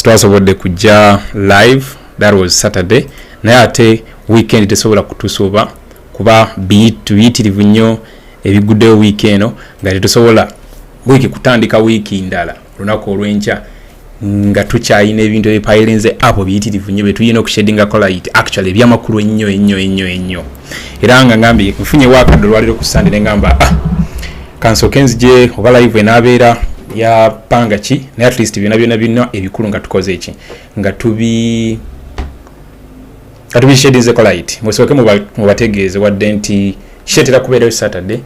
sitwasobodde kujja live, that was Saturday, naye ate weekend tesobola kutusuuba kuba tuyitirivu nnyo ebiguddeyo wiiki eno nga tetusobola wiiki kutandika wiiki ndala lunaku olw'enkya nga tukyayina ebintu ebipayirinze apo biyitirivu nnyo betuyina okushedinga light actually ebyamakulu ennyo era nga ngambye nfunye wakadde olwaliro ku Sunday ngamba kansooke nzije oba live enaabeera ya panga ki naye at least byonna ebikulu nga tukoze eki nga tubishedinze light musooke mubategeeze wadde nti shetera kubeerayo Saturday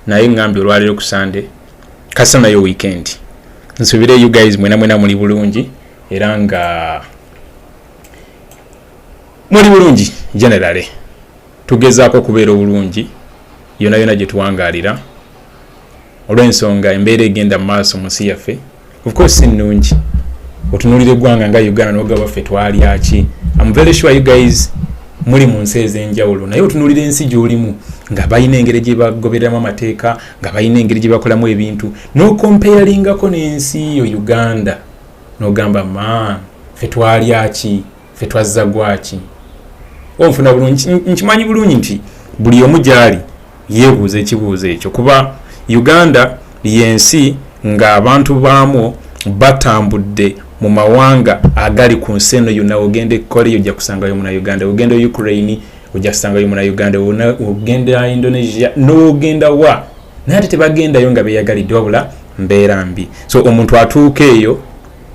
naye ngambye olwaliro ku Sunday kasa nayo weekend nsubire you guys mwena muli bulungi era nga muli bulungi generally tugezaako kubeera obulungi yona gye tuwangalira olw'ensonga embeera egenda mu maaso mu nsi yaffe of course si nnungi otunuulira eggwanga nga Uganda n'ogaba ffe twalya ki. I'm very sure you guys muli mu nsi ez'enjawulo naye otunuulira ensi gy'olimu nga balina engeri gye bagobereramu amateeka nga balina engeri gye bakolamu ebintu n'okompeyalingako n'ensi yo Uganda n'ogamba man ffe twalya ki ffe twazza gwaki onfuna bulungi nkimanyi bulungi nti buli omu gyali yeebuuza ekibuuzo ekyo kuba Uganda yensi nga abantu baamu batambudde mu mawanga agali ku nsi eno yonna ogenda Korea ojja kusangayo muna Uganda, ogenda Ukraine ojja kusangayo muna Uganda, ogenda Indonesia n'ogenda wa naye ate tebagendayo nga beeyagalidde wabula mbeera mbi. So omuntu atuuka eyo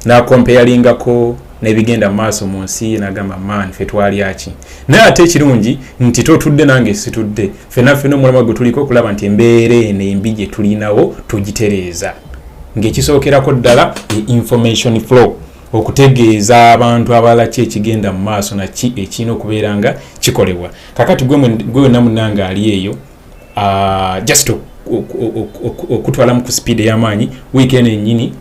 n'akompeyalingako n'ebigenda maaso mu nsi n'agamba man ffe twalya ki naye ate ekirungi nti totudde nange situdde ffenna n'omulama gwe tuliko okulaba nti embeera eno embi gye tulinawo tugitereeza ng'ekisookerako ddala information flow okutegeeza abantu abalala ki ekigenda mu maaso naki ekirina okubeera nga kikolebwa. Kakati gwe wenna munnanga ali eyo just okutwalamu ku speed ey'amaanyi weekend ennyini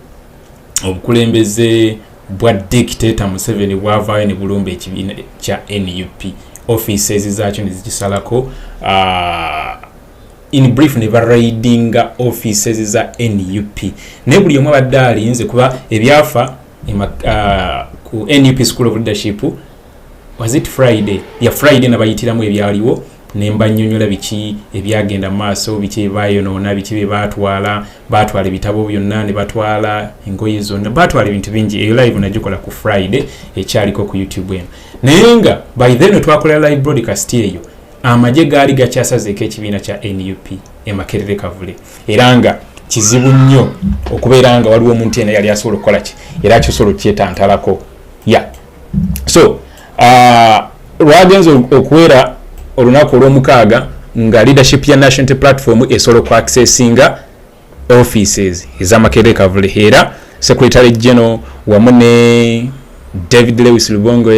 obukulembeze bwa dictator Museveni bwavaayo ne bulumba ekibiina kya NUP offices zaakyo ne zikisalako in brief ne raidinga offices za NUP ne buli omu abadde alinze kuba ebyafa ku NUP School of Leadership was it Friday Friday nabayitiramu ebyaliwo nemba nnyonnyola biki ebyagenda maaso biki ebayonoona biki bye batwala ebitabo byonna ne batwala engoye zonna batwala ebintu bingi eyo live nagikola ku Friday ekyaliko ku YouTube eno naye nga by then twakola live broadcast eyo amagye gaali gakyasazeeko ekibiina kya NUP Makerere Kavule era nga kizibu nnyo okubeera nga waliwo omuntu ena yali asobola okukola ki era akisobola okyetantalako so lwagenza okuwera olunaku olw'omukaaga nga leadership ya National Platform esobola ku accessinga offices eza Makerere Kavule era Secretary General wamu ne David Lewis Lubongo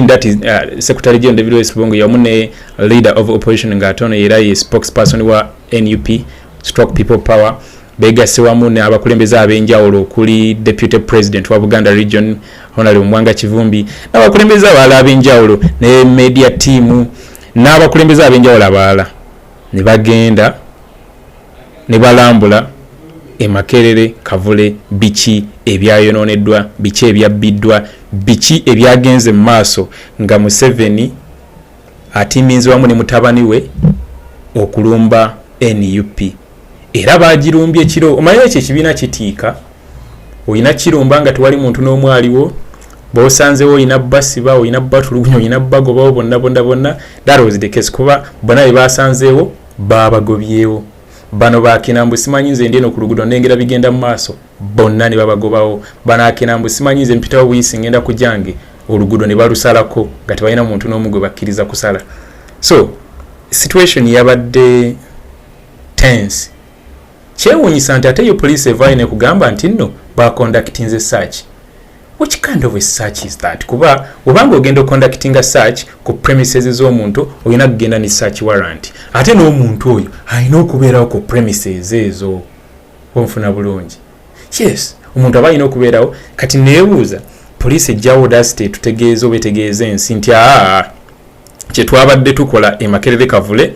that is Secretary General David Lewis Lubongo wamu ne leader of opposition nga atono era ye spokesperson wa NUP stroke people power begase wamu ne abakulembeze ab'enjawulo okuli Deputy President wa Buganda Region Honorable Mwanga Kivumbi n'abakulembeze abalala ab'enjawulo ne media team n'abakulembeze ab'enjawulo abalala ne bagenda ne balambula Makerere Kavule biki ebyayonooneddwa biki ebyabbiddwa biki ebyagenze mu maaso nga Museveni atiminze wamu ne mutabani we okulumba NUP era bagirumbye ekiro omanyi ekyo ekibiina kitiika oyina kirumba nga tewali muntu n'omu aliwo b'osanzewo oyina basiba oyina batulugunya oyina bagobawo bonna that was the case kuba bonna be basanzeewo babagobyewo bano bakinambu simanyi nze ndi eno ku luguudo nengera bigenda mu maaso bonna ne babagobawo bano akinambu simanyi nze mpitawo buyisi ngenda ku jange oluguudo ne balusalako nga tebalina muntu n'omu gwe bakkiriza kusala. So situation yabadde tense kyewuunyisa nti ate yo police evaayo ne kugamba nti nno baconductinze search. Which kind of a search is that? Kuba obanga ogenda oconductinga search ku premises z'omuntu oyina kugenda ne search warrant ate n'omuntu oyo alina okubeerawo ku premises ezo onfuna bulungi. Yes omuntu aba alina okubeerawo kati neebuuza police ejjawo audacity tutegeeza oba etegeeza ensi nti kye twabadde tukola Makerere Kavule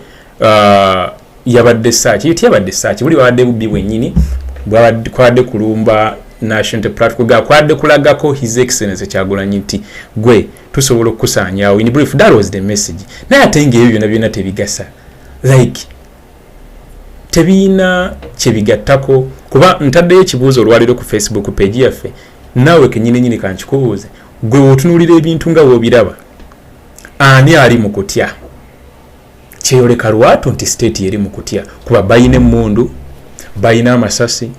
yabadde search yabadde search buli babadde bubbi bwennyini kwabadde kulumba national platform ga kwadde kulagako his excellence Kyagulanyi nti gwe tusobola okusaanyaawo. In brief, that was the message. Naye ate ng'ebyo byonna tebigasa, like tebiina kyebigattako. Kuba ntaddeyo ekibuuzo olwaliro ku Facebook page yaffe, naawe kennyini kankikubuuze, gwe otunuulira ebintu nga woobiraba, ani ali mu kutya? Kyeyoleka lwatu nti state eri mu kutya, kuba bayina emmundu, bayina amasasi,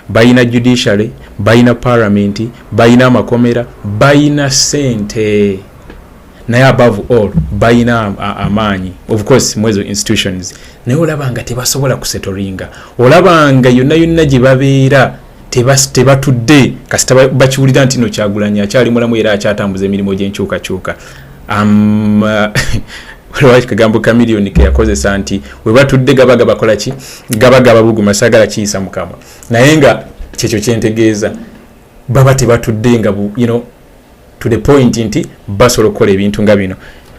bayina judiciary, bayina parliament, bayina amakomera, bayina sente, naye above all bayina amaanyi, of course mwezo institutions. Naye olabanga tebasobola kusetoringa, olabanga yonna gye babeera tebatudde kasita bakiwulira nti no Kyagulanyi akyali mulamu era akyatambuza emirimu gy'enkyukakyuka. Lwaki kagambo kamiliyoni ke yakozesa nti we batudde gabaga bakola ki, gabaga babuguma sagala kiyisa mukama. Naye nga kyekyo kyentegeeza baba tebatudde nga to the point nti basobola okukola ebintu nga bino.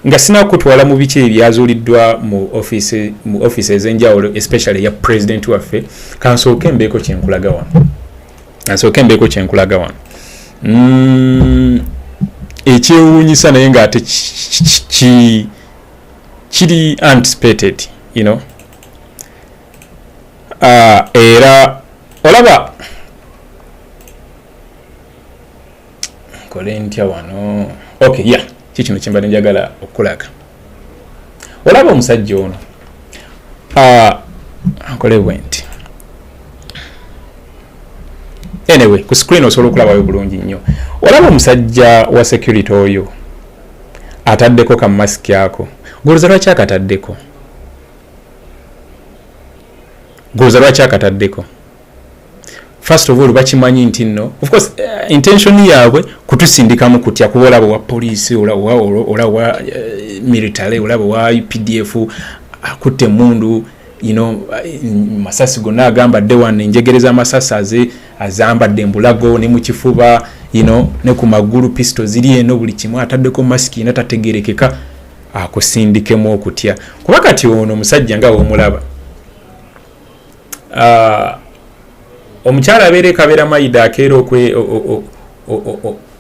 Nga sinakutwala mu biki ebyazuuliddwa mu office ez'enjawulo, especially ya president waffe, kansooke mbeeko kyenkulaga wano. Ekyewuunyisa naye ng'ate kiri anticipated, era olaba kole ntya wano. Okay, yeah, kikino kyembadde njagala okulaga. Olaba omusajja ono akole bwenti. Anyway, ku screen osobola okulabayo bulungi nnyo. Olaba omusajja wa security oyo ataddeko ka mask yako. Goloza lwaki akataddeko? First of all, bakimanyi nti nno, of course, intention yaabwe kutusindikamu kutya, kuba olaba wa police, olaba wa military, olaba wa UPDF akutte mundu, masasi gonna agambadde wano, enjegereza amasasi azambadde embulago ne mu kifuba, ne ku magulu pisto ziri eno, buli kimu ataddeko mask tategerekeka, akusindikemu okutya. Kuba kati ono omusajja nga omulaba, omukyala abeere kabeera mayida akeera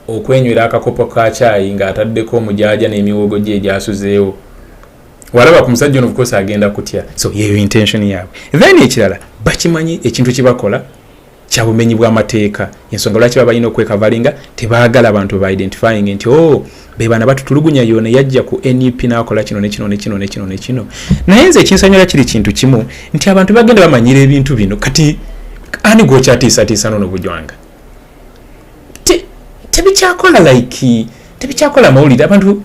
okwenywera akakopo ka chai nga ataddeko omujaaja n'emiwogo gye egyasuzeewo. Walaba ku musajja ono of course agenda kutya. So yeyo intention yaabwe. Then ekirala bakimanyi ekintu kibakola kya bumenyi bw'amateeka. Ensonga lwaki baba balina okwekavalinga, tebaagala abantu ba identifying nti be bana batutulugunya yone yajja ku NUP n'akola kino ne kino. Naye nze ekinsanyula kiri kintu kimu nti abantu bagenda bamanyira ebintu bino kati ani gwokyatiisa nono bujwanga. Tebikyakola tebikyakola mawulire abantu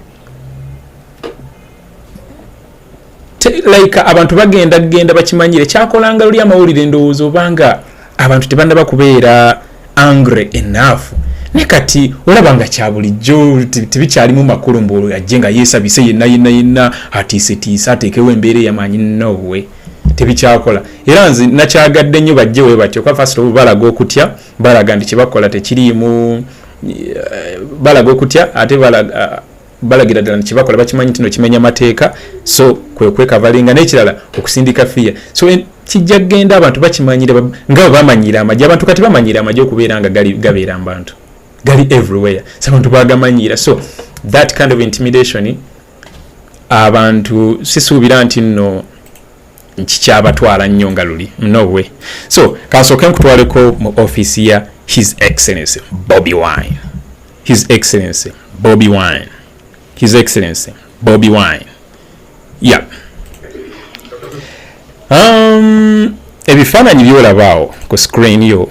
abantu bagenda bakimanyire kyakolanga luli amawulire ndowooza obanga abantu tebannaba kubeera angry enough. Ne kati olabanga kya bulijjo tebikyalimu makulu mbolo ajje nga yeesabise yenna atiise ateekewo embeera ey'amaanyi nowe. Tebikyakola. Era nze nakyagadde nnyo bajje we batyo. Kwa first of all balaga okutya, balaga nti kibakola tekiriimu, balaga okutya ate balagira ddala nti kibakola bakimanyi nti no kimenya mateeka, so kwekavalinga n'ekirala okusindika fiya. So kijja genda abantu bakimanyire nga bamanyira amagye. Abantu kati bamanyira amagye okubeera nga gabeera mu bantu. Gali everywhere. So abantu bagamanyira. So that kind of intimidation abantu sisuubira nti nno kikyabatwala nnyo nga luli. No way. So kansooke nkutwaleko mu office ya His Excellency Bobiwine. His Excellency Bobiwine. His Excellency Bobiwine. Yeah. Ebifaananyi byolabaawo ku screen yo.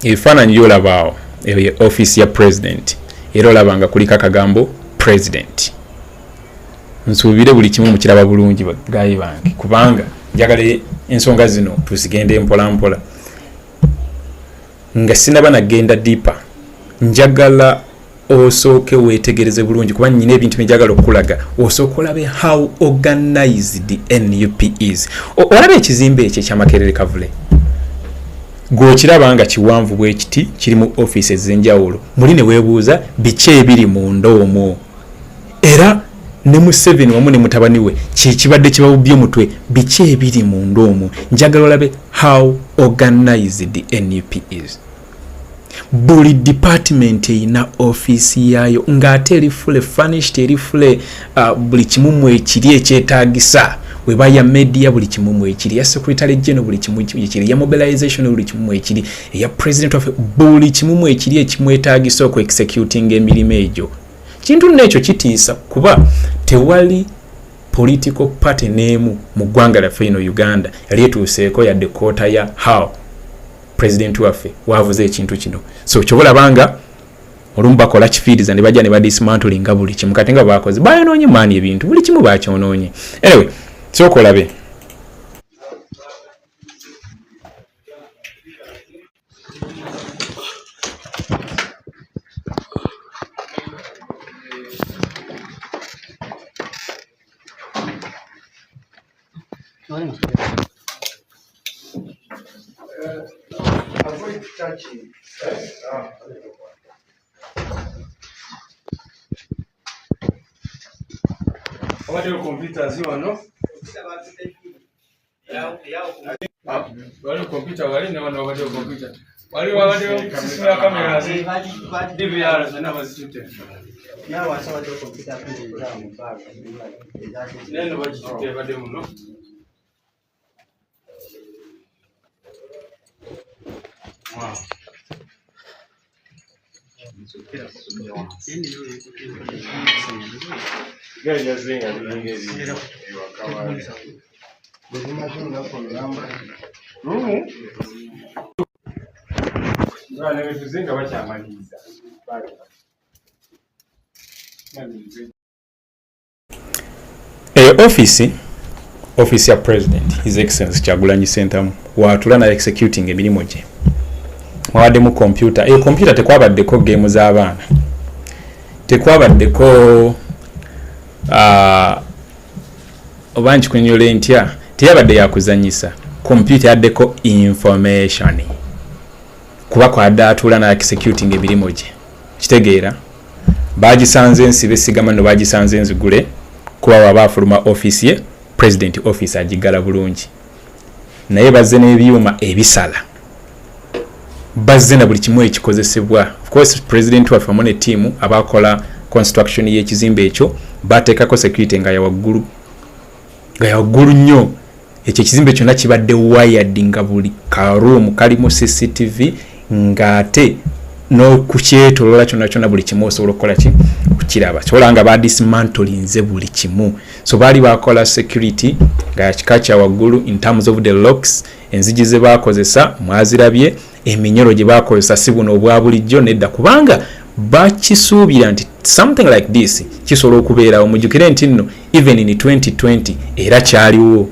Ebifaananyi byolabaawo eyo office ya president. Era olabanga kuliko akagambo president. Nsuubire buli kimu mukiraba bulungi bagayi bange kubanga njagala ensonga zino tuzigende mpola nga sinaba nagenda deeper. Njagala osooke weetegereze bulungi kuba nyina ebintu njagala okulaga. Osooke olabe how organized the NUP is. Olabe ekizimbe ekyo kya Makerere Kavule. Gw'okiraba nga kiwanvu bwe kiti kirimu offices ez'enjawulo. Muli ne weebuuza biki ebiri munda omwo. Era ne Museveni wamu ne mutabani we kibadde kibawubbye omutwe biki ebiri mu ndoomu. Njagala olabe how organized the NUP is. Buli department ina office yayo ng'ate eri fule furnished, eri fule buli kimu ekiri ekyetaagisa. Weba ya media buli kimu ekiri, ya secretary general buli kimu ekiri, ya mobilization buli kimu ekiri, ya president of buli kimu ekiri ekimwetaagisa oku executing emirimu egyo. Kintu n'ekyo kitiisa kuba tewali political party n'emu mu ggwanga lyaffe ino Uganda yali etuuseeko yadde koota ya how president waffe waavuze ekintu kino. So kyobalabanga olumu bakola kifiiriza ne bajja ne badismantlinga buli kimu kati nga baakoze bayonoonye maani ebintu buli kimu baakyonoonye. Anyway, sooka olabe. Avoid touching. What do you computers you know? Wale computer wale na wana wale computer. Wale kusisima kamera zi DVR zina bazitute. Na wasa wale computer pili za mbaba. Neno bazitute bade muno. Wow. Guys just doing a little bit office ya president his excellency Kyagulanyi Ssentamu watula na executing emirimu gye mwawadde mu computer computer tekwabaddeko game z'abaana tekwabaddeko obanchi kunyole ntya teyabadde yakuzanyisa computer yaddeko information kuba kwadde atula na executing emirimu gye kitegeera bagisanze ensibe sigama no bagisanze enzigule kuba wabafuluma office ye president office agigala bulungi naye bazze n'ebyuma ebisala bazze na buli kimu ekikozesebwa. Of course president waffe amone team abakola construction y'ekizimbe ekyo bateekako security nga ya waggulu nnyo. Ekyo ekizimbe kyonna kibadde wired nga buli karoom kalimu CCTV ng'ate n'okukyetoloola kyonna buli kimu osobola okukola ki kukiraba. Kyobola nga badismantlinze buli kimu. So baali bakola security nga yakika kya waggulu in terms of the locks, enzigi ze baakozesa mwazirabye, eminyolo gye baakozesa si buno obwa bulijjo nedda kubanga bakisuubira nti something like this kisobola okubeerawo. Mujjukire nti nno even in 2020 era kyaliwo.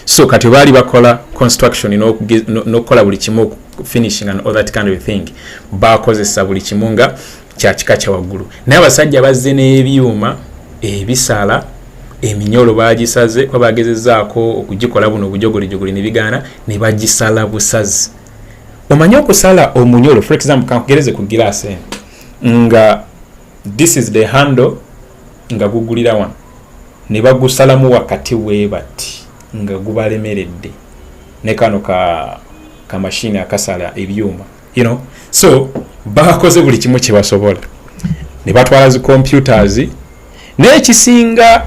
So kati baali bakola construction n'okukola buli kimu finishing and all that kind of thing bakozesa buli kimu nga kyakika kya waggulu. Naye abasajja bazze n'ebyuma ebisala eminyolo bagisaze kwa bagezezzaako okugikola buno obujogoli ne bigaana ne bagisala busazi. Omanyi okusala omunyolo for example kankugereze ku glass nga this is the handle nga gugulira wano ne bagusalamu wakati webati nga gubalemeredde ne kano ka machine akasala ebyuma so bakoze buli kimu kye basobola ne batwala zi computers n'ekisinga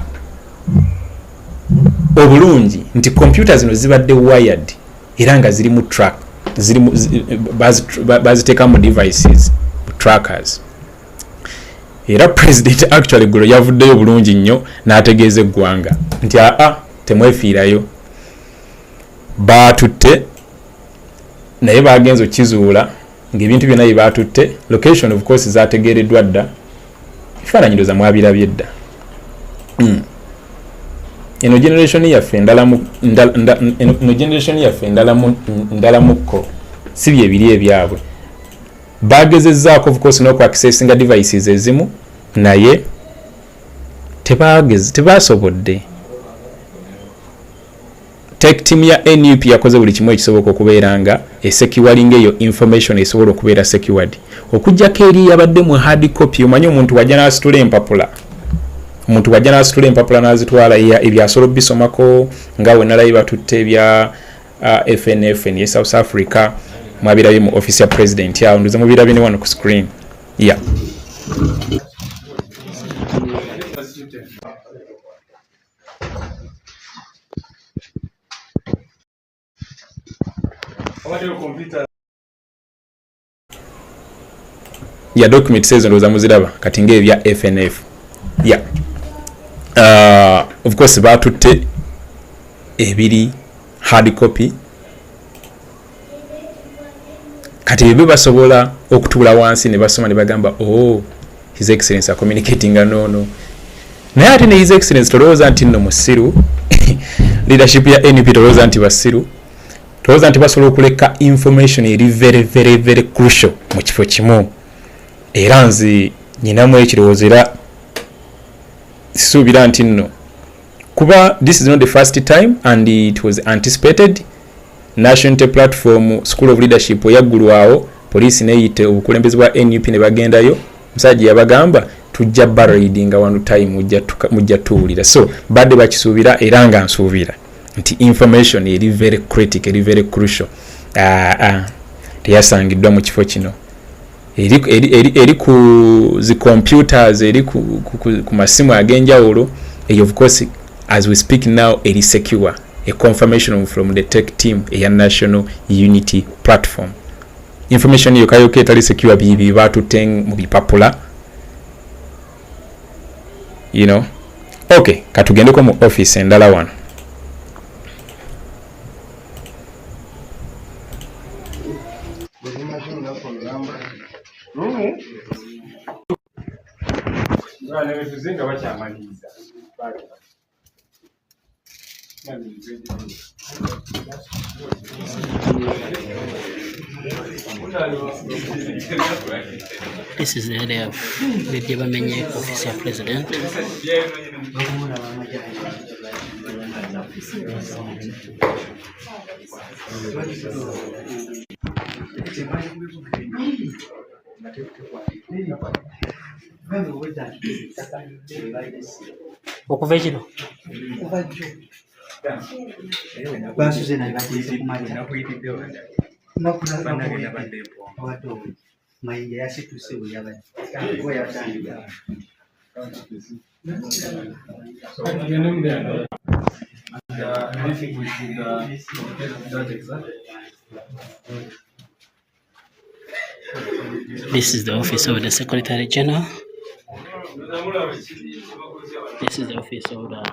obulungi nti computers zino zibadde wired era nga ziri mu track baziteeka mu devices trackers. Era president actually gulo yavuddeyo bulungi nnyo n'ategeeza eggwanga nti temwefiirayo baatutte naye bagenza okizuula ng'ebintu byonna bye baatutte location of course zaategeereddwa dda ebifaananyi ndoza mwabirabye dda. Eno generation yaffe ndala mukko si bye biri ebyabwe bagezezzaako of course n'okuaccessinga devices ezimu naye tebasobodde. Tech team ya NUP yakoze buli kimu ekisoboka okubeera nga esecuring eyo information esobola okubeera secured okujjako eri yabadde mu hard copy. Omanyi omuntu wajja n'asitula empapula omuntu wajja n'asitula empapula n'azitwala ebyasolo bisomako nga we nalayi batutte ebya FNF ne South Africa mwabirabye mu office ya president yawo nduze mubirabye ne wano ku screen yeah ya document says ndoza muziraba kati ng'ebya FNF yeah of course batutte ebiri hard copy kati bebe basobola okutula wansi ne basoma ne bagamba oh his excellence are communicating no naye ate ne his excellence tolowooza nti nno musiru leadership ya NUP tolowooza nti basiru tolowooza nti basobola okuleka information eri very crucial mu kifo kimu era nzi nyinamu ekirowoozera suubira nti nno kuba this is not the first time and it was anticipated. National Platform School of Leadership yaggulwawo police neyite obukulembeze bwa NUP ne bagendayo musajja yabagamba tujja barraiding one time mujja tuwulira so badde bakisuubira era nga nsuubira nti information eri very critical eri very crucial teyasangiddwa mu kifo kino eri ku zi computers eri ku masimu ag'enjawulo of course as we speak now eri secure a confirmation from the tech team a National Unity Platform information yo kayoke etali secure bibi batuteng mu bipapula you know okay katugendeko mu office endala wano This is the area of the Debamenye office of president. Okuvekino basuze naye bateese kumalira mayinja yasituse bwe yatandika This is the office of the Secretary General. This is the office of the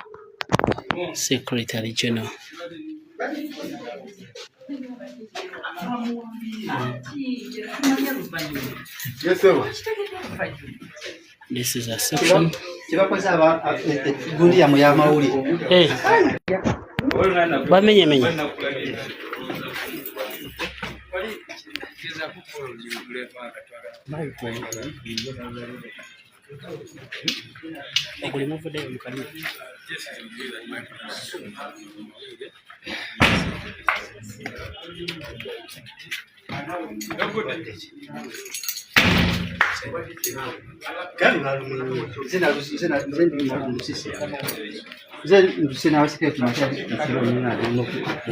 Secretary General. This is a section. Hey. Bamenye.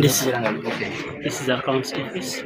This is the accounts office.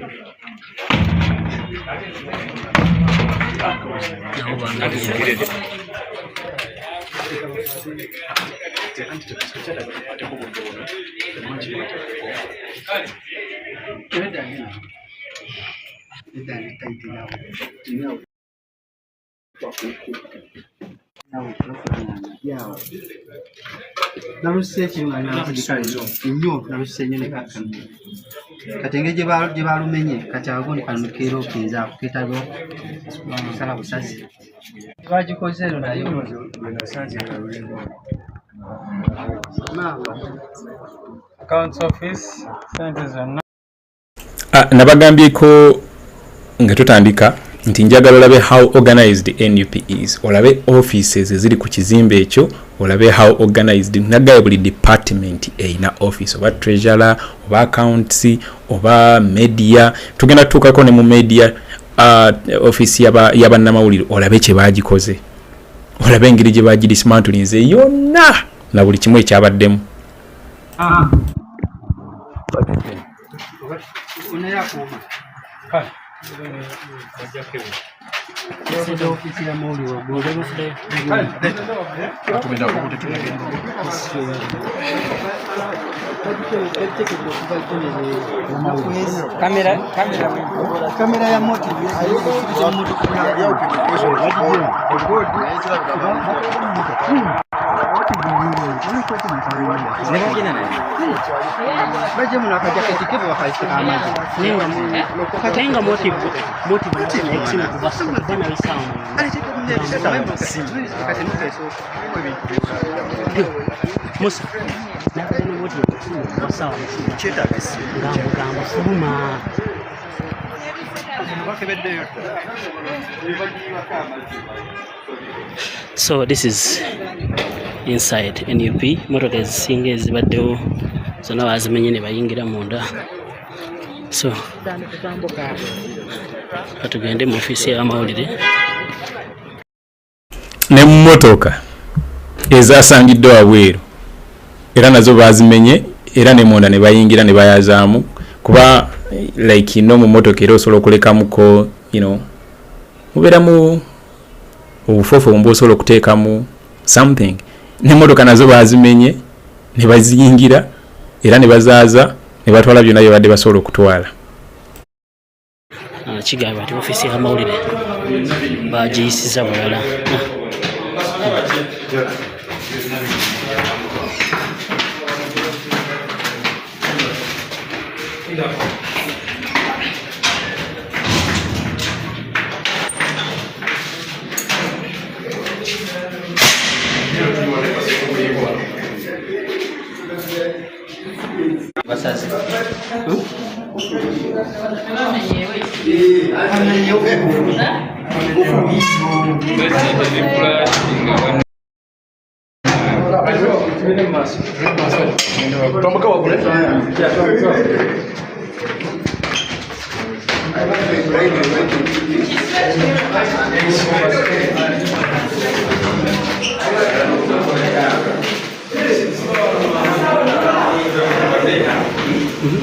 katenge gye balumenye kati agondi kanukero kinza kuketago sala busasi bagikoze eno nayo accounts office centers nabagambyeko nga tutandika nti njagala olabe how organized NUP is, olabe offices eziri ku kizimbe ekyo, olabe how organized nagaye buli department eina office oba treasurer oba accounts oba media. Tugenda tukako ne mu media office yaba namawuliro olabe kye bagikoze. olabe engeri gye bagirismantulinze yonna na buli kimu ekyabaddemu. Kamera ya moto baje muna kaja ketike ba kaisi kama Tenga motive next kubasa bana isamu. Musa. Nakadeni motive basawa. cheta bisi Gambo fuma. So this is inside NUP. Motoka ezisinga ezibaddewo zonna bazimenye ne bayingira munda. So katugende mu ofisi y'amawulire. Ne mmotoka ezasangiddwa wabweru era nazo bazimenye era ne munda ne bayingira ne bayazaamu kuba like no mu motoka era osobola okulekamuko mubeera mu obufoofu obumba osobola okuteekamu something. Ne mmotoka nazo bazimenye ne baziyingira era ne bazaaza ne batwala byonna bye badde basobola okutwala. Kigamba nti ofisi y'amawulire bagiyisiza bulala. basazi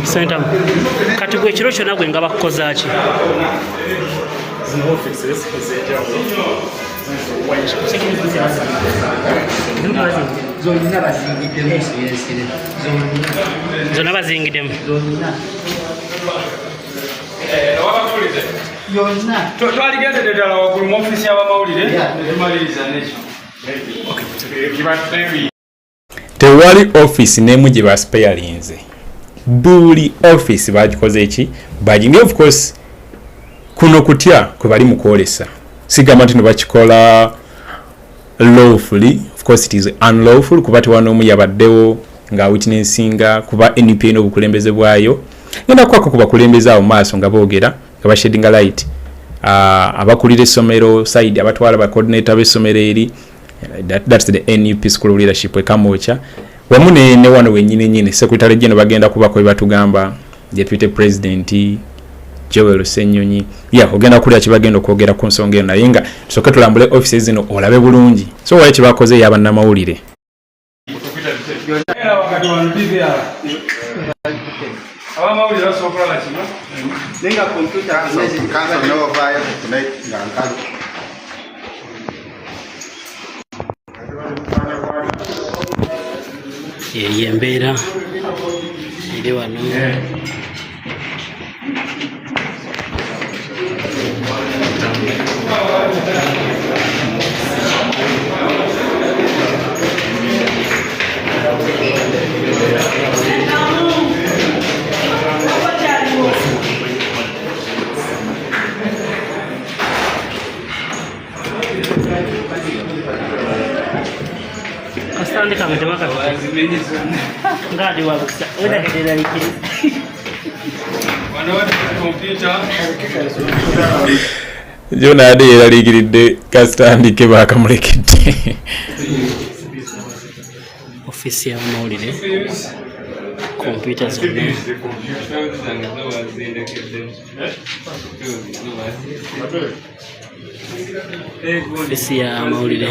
Senta kati gwe kiro kyonna gwe nga bakukoza ki? Zonna bazingiddemu. Twaligendedde ddala waggulu mu ofisi y'abamawulire ne tumaliriza nekyo. Tewali office n'emu gye baspayalinze. Buli office bagikoze eki bajingi. Of course kuno kutya kwe bali mu kwolesa sigamba nti bakikola lawfully. Of course it is unlawful kuba tewano omu yabaddewo nga witnessinga kuba NUP n'obukulembeze bwayo ngenda kwako ku bakulembeze awo maaso nga boogera nga bashedinga light abakulira essomero side abatwala ba coordinator b'essomero eri. That's the NUP school of leadership ekamocha wamu ne wano wenyine secretary general bagenda kubako batugamba deputy president Joel Senyonyi ogenda kulya kibagenda okwogera ku nsonga eno naye nga tusoke tulambule offices zino olabe bulungi. So wali kibakoze yaba namawulire abamawulire basobola okola kino nenga computer kansa n'abavaayo tonight nga nkalu Embeera eri wano. Kasitande kamete wakati ngadi wabusa weda kedela likiri wano wati computer Jona ade yaligiridde kasitandike bakamulekedde. ofisi y'amawulire computer zonna ofisi ya mawulire.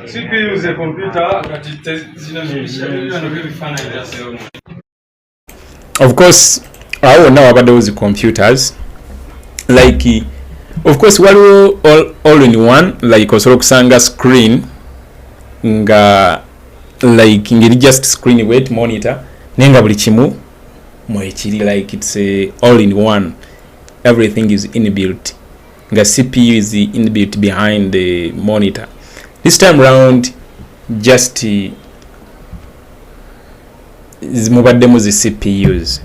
CPU ze computer kati zino of course awo now about those computers like of course waliwo all in one like osobola okusanga screen nga like ngeri just screen wait monitor nenga buli kimu mwekiri like it's all in one, everything is inbuilt nga CPU is inbuilt behind the monitor. This time round just mubaddemu zi CPUs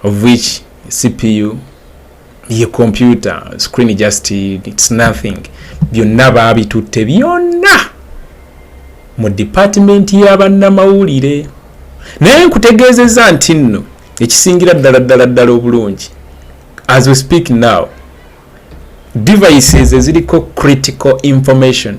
of which CPU ye computer screen just it's nothing byonna babitutte byonna mu department y'abannamawulire. Naye nkutegeezezza nti nno ekisingira ddala obulungi as we speak now devices eziriko critical information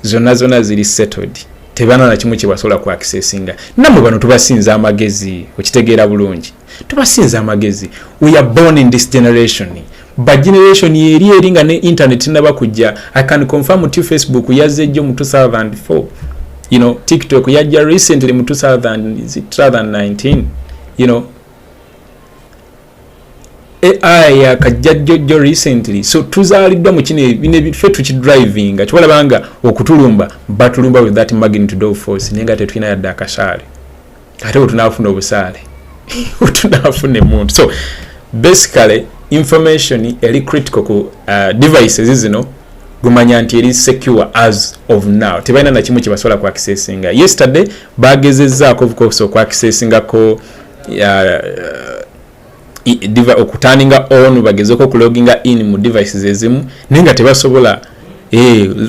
zonna ziri settled, tebana na kimu kibasobola ku accessinga. Namwe bano tubasinza amagezi, okitegeera bulungi, tubasinza amagezi. We are born in this generation, but generation eri nga ne internet naba kujja. I can confirm to Facebook yazze mu 2004, you know, TikTok yajja recently mu 2019, you know, AI yakajjajjo recently. So tuzaliddwa mu kine bine ffe tukidriving kibalabanga okutulumba batulumba with that magnitude of force nenga tetulina yadde akasaale ate otunafuna obusaale otunafuna emuntu. So basically information eri critical ku devices zino gumanya nti eri secure as of now, tebalina na kimu kibasobola ku accessinga. Yesterday bagezezzaako of course ku accessinga ko okuturninga on bagezeko ku loginga in mu devices ezimu nenga tebasobola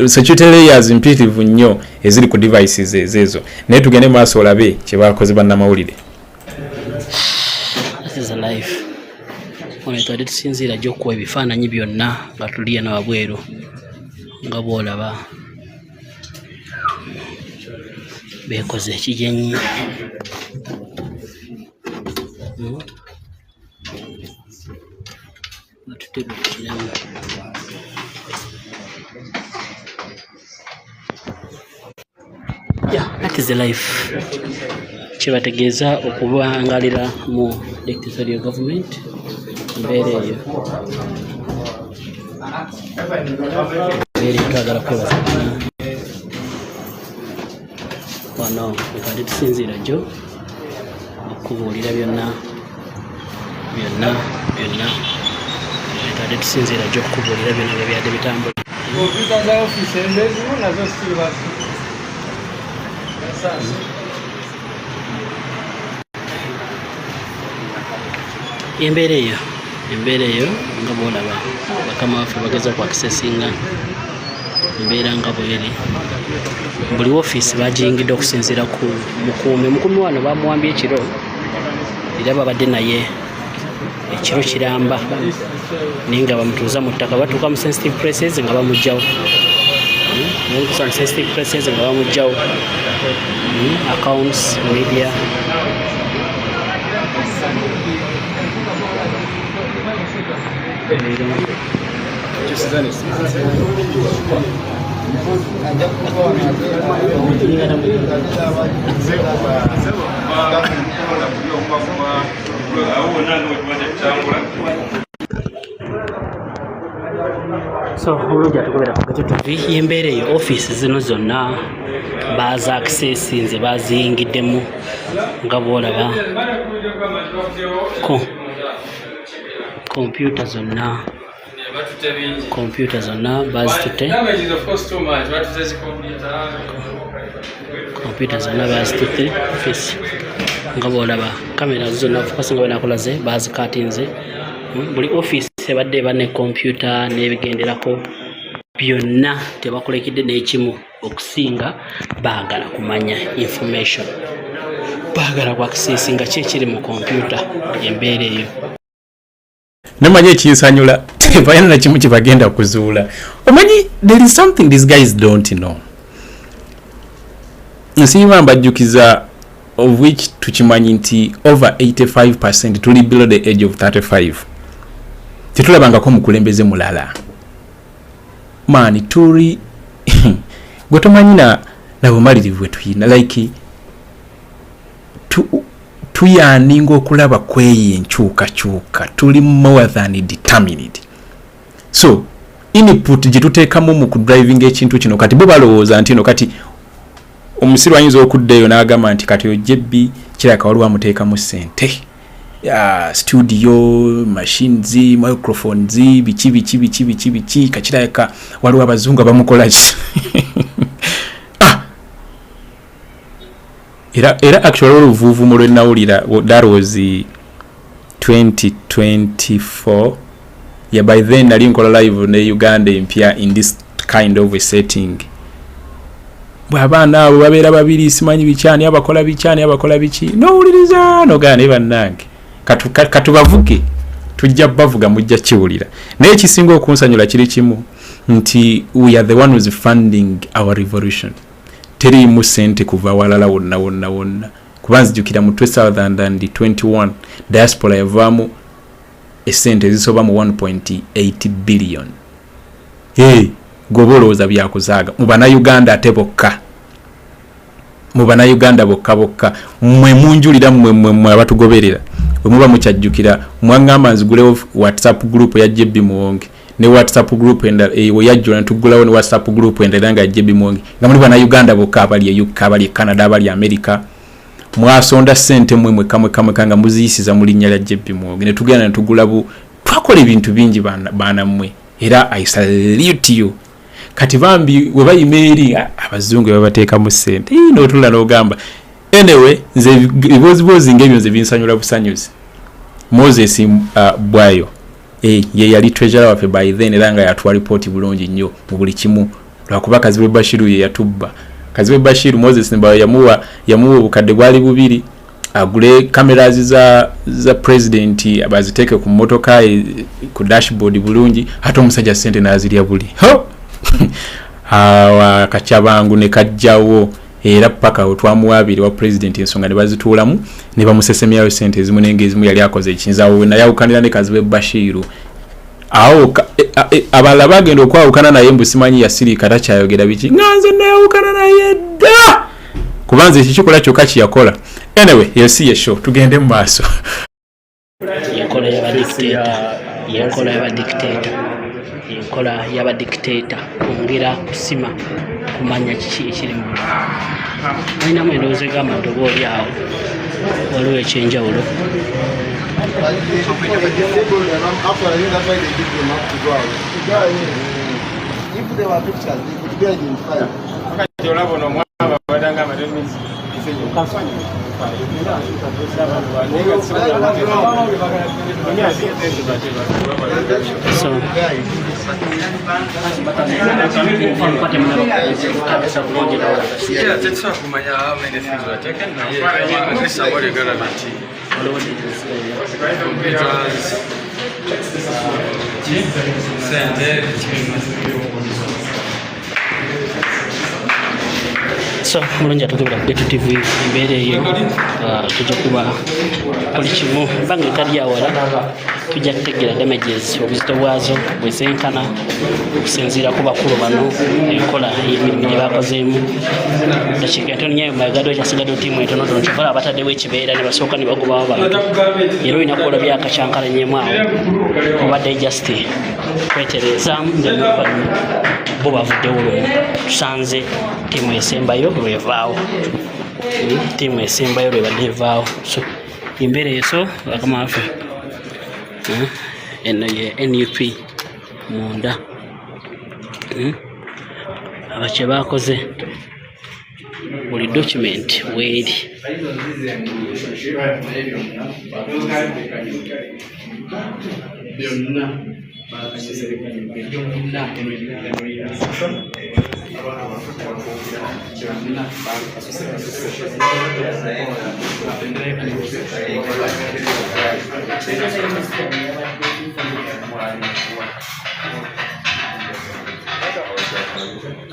security layers imperative nnyo eziri ku devices ezo. Naye tugende maaso olabe kye bakoze bannamawulire. This is a life. Ono twali tusinziira jjo okuwa ebifaananyi byonna nga tuliya na wabweru nga bw'olaba beekoze ekijenyi. Yeah, that is the life. Kyebategeeza okubangalira mu dictatorial government mbeera eyo. Mbeera twagala kwebaza wano twali tusinziira jjo okubuulira byonna twali tusinziira jjo okubuulira byonna byabadde bitambula. Computer za office endezimu nazo sikiri embeera eyo nga bw'olaba bakama waffe bageza ku accessinga embeera nga bweri. Buli woofiisi bagiyingidde okusinziira ku mukumi wano bamuwambye ekiro era babadde naye ekiro kiramba naye nga bamutuuza mu ttaka batuuka mu sensitive places nga bamugjawo accounts media. So olujja tukubera ku TV y'embeera eyo office zino zonna baza accessinze baziyingiddemu nga bw'olaba computer zonna bazitutte office nga bw'olaba kamera zonna nga bwenakulaze bazikatinze. Buli office ebadde eba ne computer n'ebigenderako byonna tebakolekidde n'ekimu okusinga baagala kumanya information, baagala ku accessinga ki ekiri mu computer embeera eyo. Nemanyi ekinsanyula tebalina na kimu kibagenda kuzuula. Omanyi there is something these guys don't know. Nsiima mbajjukiza of which tukimanyi nti over 85% tuli below the age of 35. tetulabangako mukulembeze mulala mani turi gwe tomanyi na bumalirivu bwe tuyina like tuyaninga okulaba kweyo enkyukakyuka tuli more than determined so input gye tuteekamu mu kudriving ekintu kino kati bo balowooza nti no kati omusiru ayinza okuddaeyo n'agamba nti kati ojebbi kiraka waliwo amuteekamu ssente studio machines microphones biki kakiraka waliwo abazungu abamukola era actually oluvuuvu mu lwenawulira that was 2024 by then nali nkola live ne Uganda empya in this kind of a setting abaana abo babeera babiri simanyi bikyani abakola biki nowuliriza nogane bannange katubavuge tujja bavuga mujja kiwulira naye kisinga okunsanyula kiri kimu nti we are the one who's funding our revolution teri mu sente kuva walala wonna kubanzi jukira mu 2021 diaspora yavamu esente zisoba mu 1.8 billion goboloza byakuzaaga mu bana Uganda atebokka mu bana Uganda bokka mwe munjulira mwe abatugoberera bwe muba mukyajjukira mwangamba nzigule WhatsApp group ya JB Muwonge ne WhatsApp group enda we yajjula ntugulawo ne WhatsApp group enda nga JB Muwonge nga muri bana Uganda bokka abali UK abali Canada abali America mwasonda sente mwe kamwe kanga muziyisiza mu linnya lya JB Muwonge ne tugenda ntugulabu twakola ebintu bingi bana mwe era I salute you kati bambi we bayimeri abazungu babateeka mu sente no tula no gamba anyway nze bozi ngebyo nze binsanyula busanyuzi Moses bwayo ye yali treasurer wafe by then era nga yatwa report bulungi nnyo mu buli kimu lwakuba Kazibe Bashiru ye yatubba Kazibe Bashiru Moses Mbayo yamuwa obukadde bwali bubiri agule cameras za president abaziteke ku motoka ku dashboard bulungi hata omusajja sente nazirya buli awa kachabangu ne kajjawo era paka otwamuwabiri wa president ensonga ne bazituulamu ne bamusesemyayo sente ezimu nenge ezimu yali akoze ekinzawo na yawukanira ne Kazibe Bashiru awo abala bagenda okwawukana naye mbusimanyi yasirika takyayogera biki nganze nayawukana naye dda kubanza ekikola kyokka kiyakola anyway yesi show tugende mu maaso yenkola y'abadictator kwongera kusima kumanya kiki ekiri mu ayinamu endowooza egamba nti oba oli awo waliwo ekyenjawulo so mulungi atugabira ku Getu TV embeera eyo tujja kuba buli kimu banga etali awala tujja kutegeera damages obuzito bwazo bwezenkana okusinziira ku bakulu bano enkola y'emirimu gye bakozeemu dakiika entono nyayo mayagado ekyasigadde ttiimu entonotono kyokola abataddewo ekibeera ne basooka ne bagobawo bantu era olina kukola byakakyankalanyemu awo obadde just kweterezaamu bo bavuddewo lumu tusanze ttiimu esembayo lwevaawo ttiimu esembayo lwebadde evaawo so embeera eso bakama waffe eno ye NUP munda abakye bakoze buli document weeri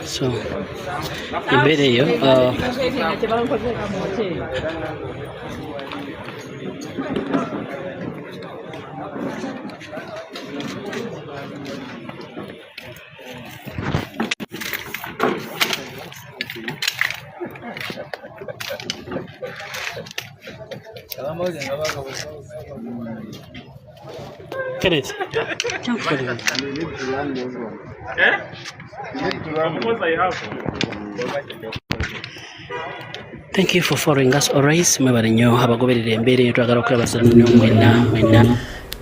so embeera eyo Kenneth. Thank you for following us always. Mwebale nnyo abagoberera embeera twagala okwebaza nnyo mwenna.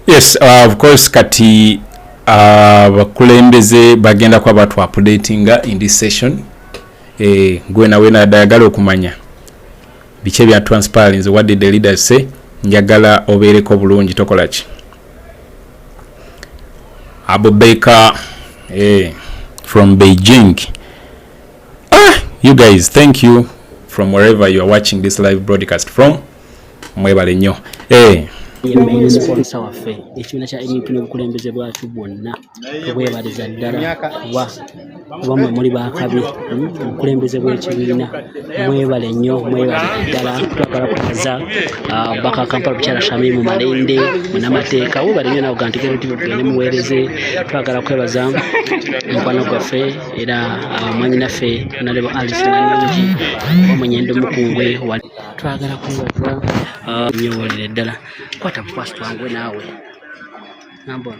Yes, of course kati abakulembeze bagenda kwa batu updatinga in this session. Gwe nawe nadayagala okumanya biche bya transparency, what did the leaders say? Njagala obeereko bulungi tokola ki. Abu Baker from Beijing. You guys, thank you from wherever you are watching this live broadcast from. Mwebale nnyo. Main sponsor waffe ekibiina kya NUP n'obukulembeze bwacu bwonna tubwebaliza ddala kuba mwe muli bakabi obukulembeze bw'ekibiina mwebale nnyo mwebale ddala twagala kubaza baka Kampala Bukyala Shamimu Malende munamateeka webale nnyo nawe gantikero tugende muweereze twagala kwebaza mukwano gwaffe era mwanyinaffe Nalebo Alice Nanyongi omwenyendo mukungwe twagala kwebaza nyobolere ddala kwata bukwasi twangwe naawe nambona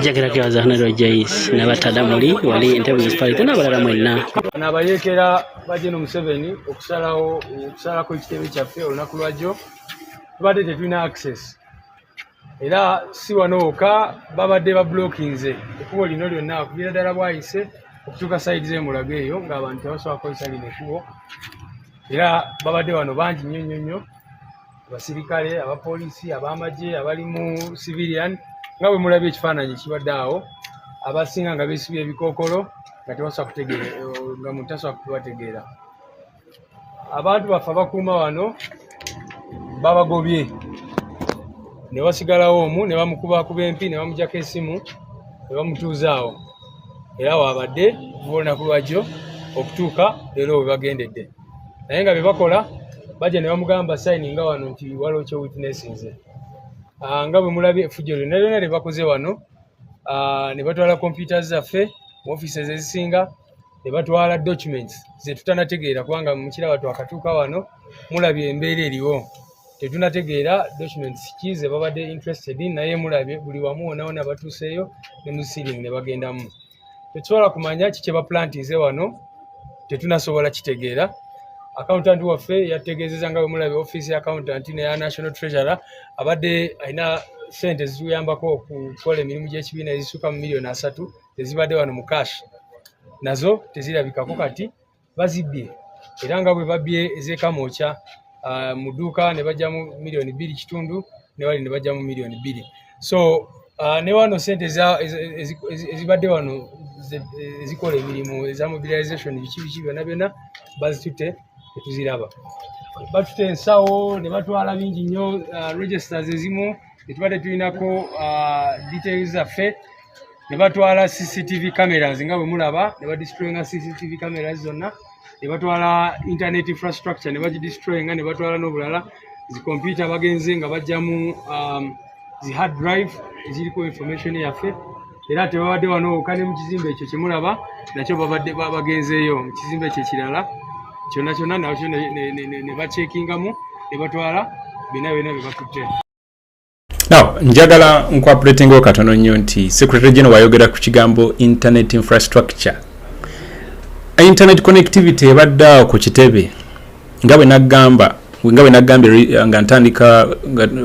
Jagira kiwaza Nalebo Joyce nabatada muli wali Entebbe municipality n'abalala mwenna n'abayeekera bajeno Museveni okusalako ekitebe kyaffe olunaku lwajjo tubadde tetulina access era si wano wokka babadde bablockinze ekkubo lino lyonna akubira ddala bwayise okutuuka sayidi z'emulago eyo ng'abantu tebasobola kukozesa lino ekkubo era babadde wano bangi nnyo abasirikale abapoliisi ab'amagye abali mu civilian nga bwe mulabye ekifaananyi kibadde awo abasinga nga beesibye ebikookolo nga tebasobola kutegeera nga muntu tasobola kubategeera abantu baffe abakuuma wano babagobye ne basigalawo omu ne bamukubakuba empi ne bamugyako esimu ne bamutuuza awo era waabadde kuva olunaku lwajjo okutuuka leero we bagendedde naye nga bye bakola bajja ne bamugamba sayininga wano nti waliwo kyo witnessinze nga bwe mulabye effujjo lyonna lyonna lye bakoze wano ne batwala kompyuta zaffe mu offices ezisinga ne batwala documents ze tutanategeera kubanga mukiraba twakatuuka wano mulabye embeera eriwo tetunategeera documents ki ze babadde interested in naye mulabye buli wamu wona batuuseeyo ne mu ceiling ne bagendamu tetusobola kumanya kiki kye baplantinze wano tetunasobola kitegeera accountant waffe yategeezeza nga bwe mulabye office ya accountant neya national treasurer abadde alina sente zituyambako okukola emirimu gy'ekibiina ezisuka mu miliyoni 3 ezibadde wano mu cash nazo tezirabikako kati bazibbye era nga bwe babbye ez'ekamooca mu dduuka ne bajjamu miliyoni 2.5 ne wali ne bajjamu miliyoni 2 so ne wano sente ezibadde wano ezikola emirimu eza mobilization biki byonna bazitutte tetuziraba batutte ensawo ne batwala bingi nnyo registers ezimu tetubadde tulinako details zaffe ne batwala CCTV cameras nga bwe mulaba ne badestroyinga CCTV cameras zonna ne batwala internet infrastructure ne bagidestroyinga ne batwala n'obulala zikompyuta bagenze nga bajjamu zi hard drive eziriko information yaffe era tebabadde wano okane mu kizimbe ekyo kyemulaba nakyo babadde bagenzeeyo mu kizimbe ekyo ekirala kyonna nakyo ne bacheckingamu ne batwala byonna bye batutte. Now, njagala nkooperatinga katono nnyo nti Secretary General wayogera ku kigambo internet infrastructure. Internet connectivity ebadde ku kitebe nga bwe nagambye nga ntandika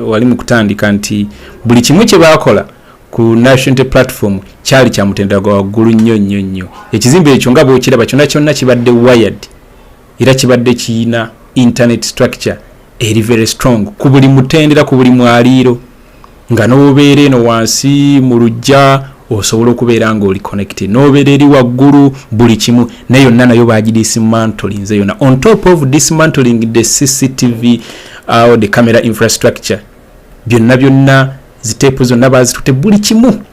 wali mu kutandika nti buli kimu kye bakola ku national platform kyali kya mutendera gwa waggulu nnyo. Ekizimbe ekyo nga bwe kiraba kyonna kibadde wired era kibadde kiina internet structure eri very strong ku buli mutendera ku buli mwaliiro nga n'obeera eno wansi mu lujja osobola okubeera nga oli connected n'obeera eri waggulu buli kimu naye yonna nayo bagidismantling nze yonna on top of dismantling the CCTV or the camera infrastructure byonna ziteepu zonna bazitutte buli kimu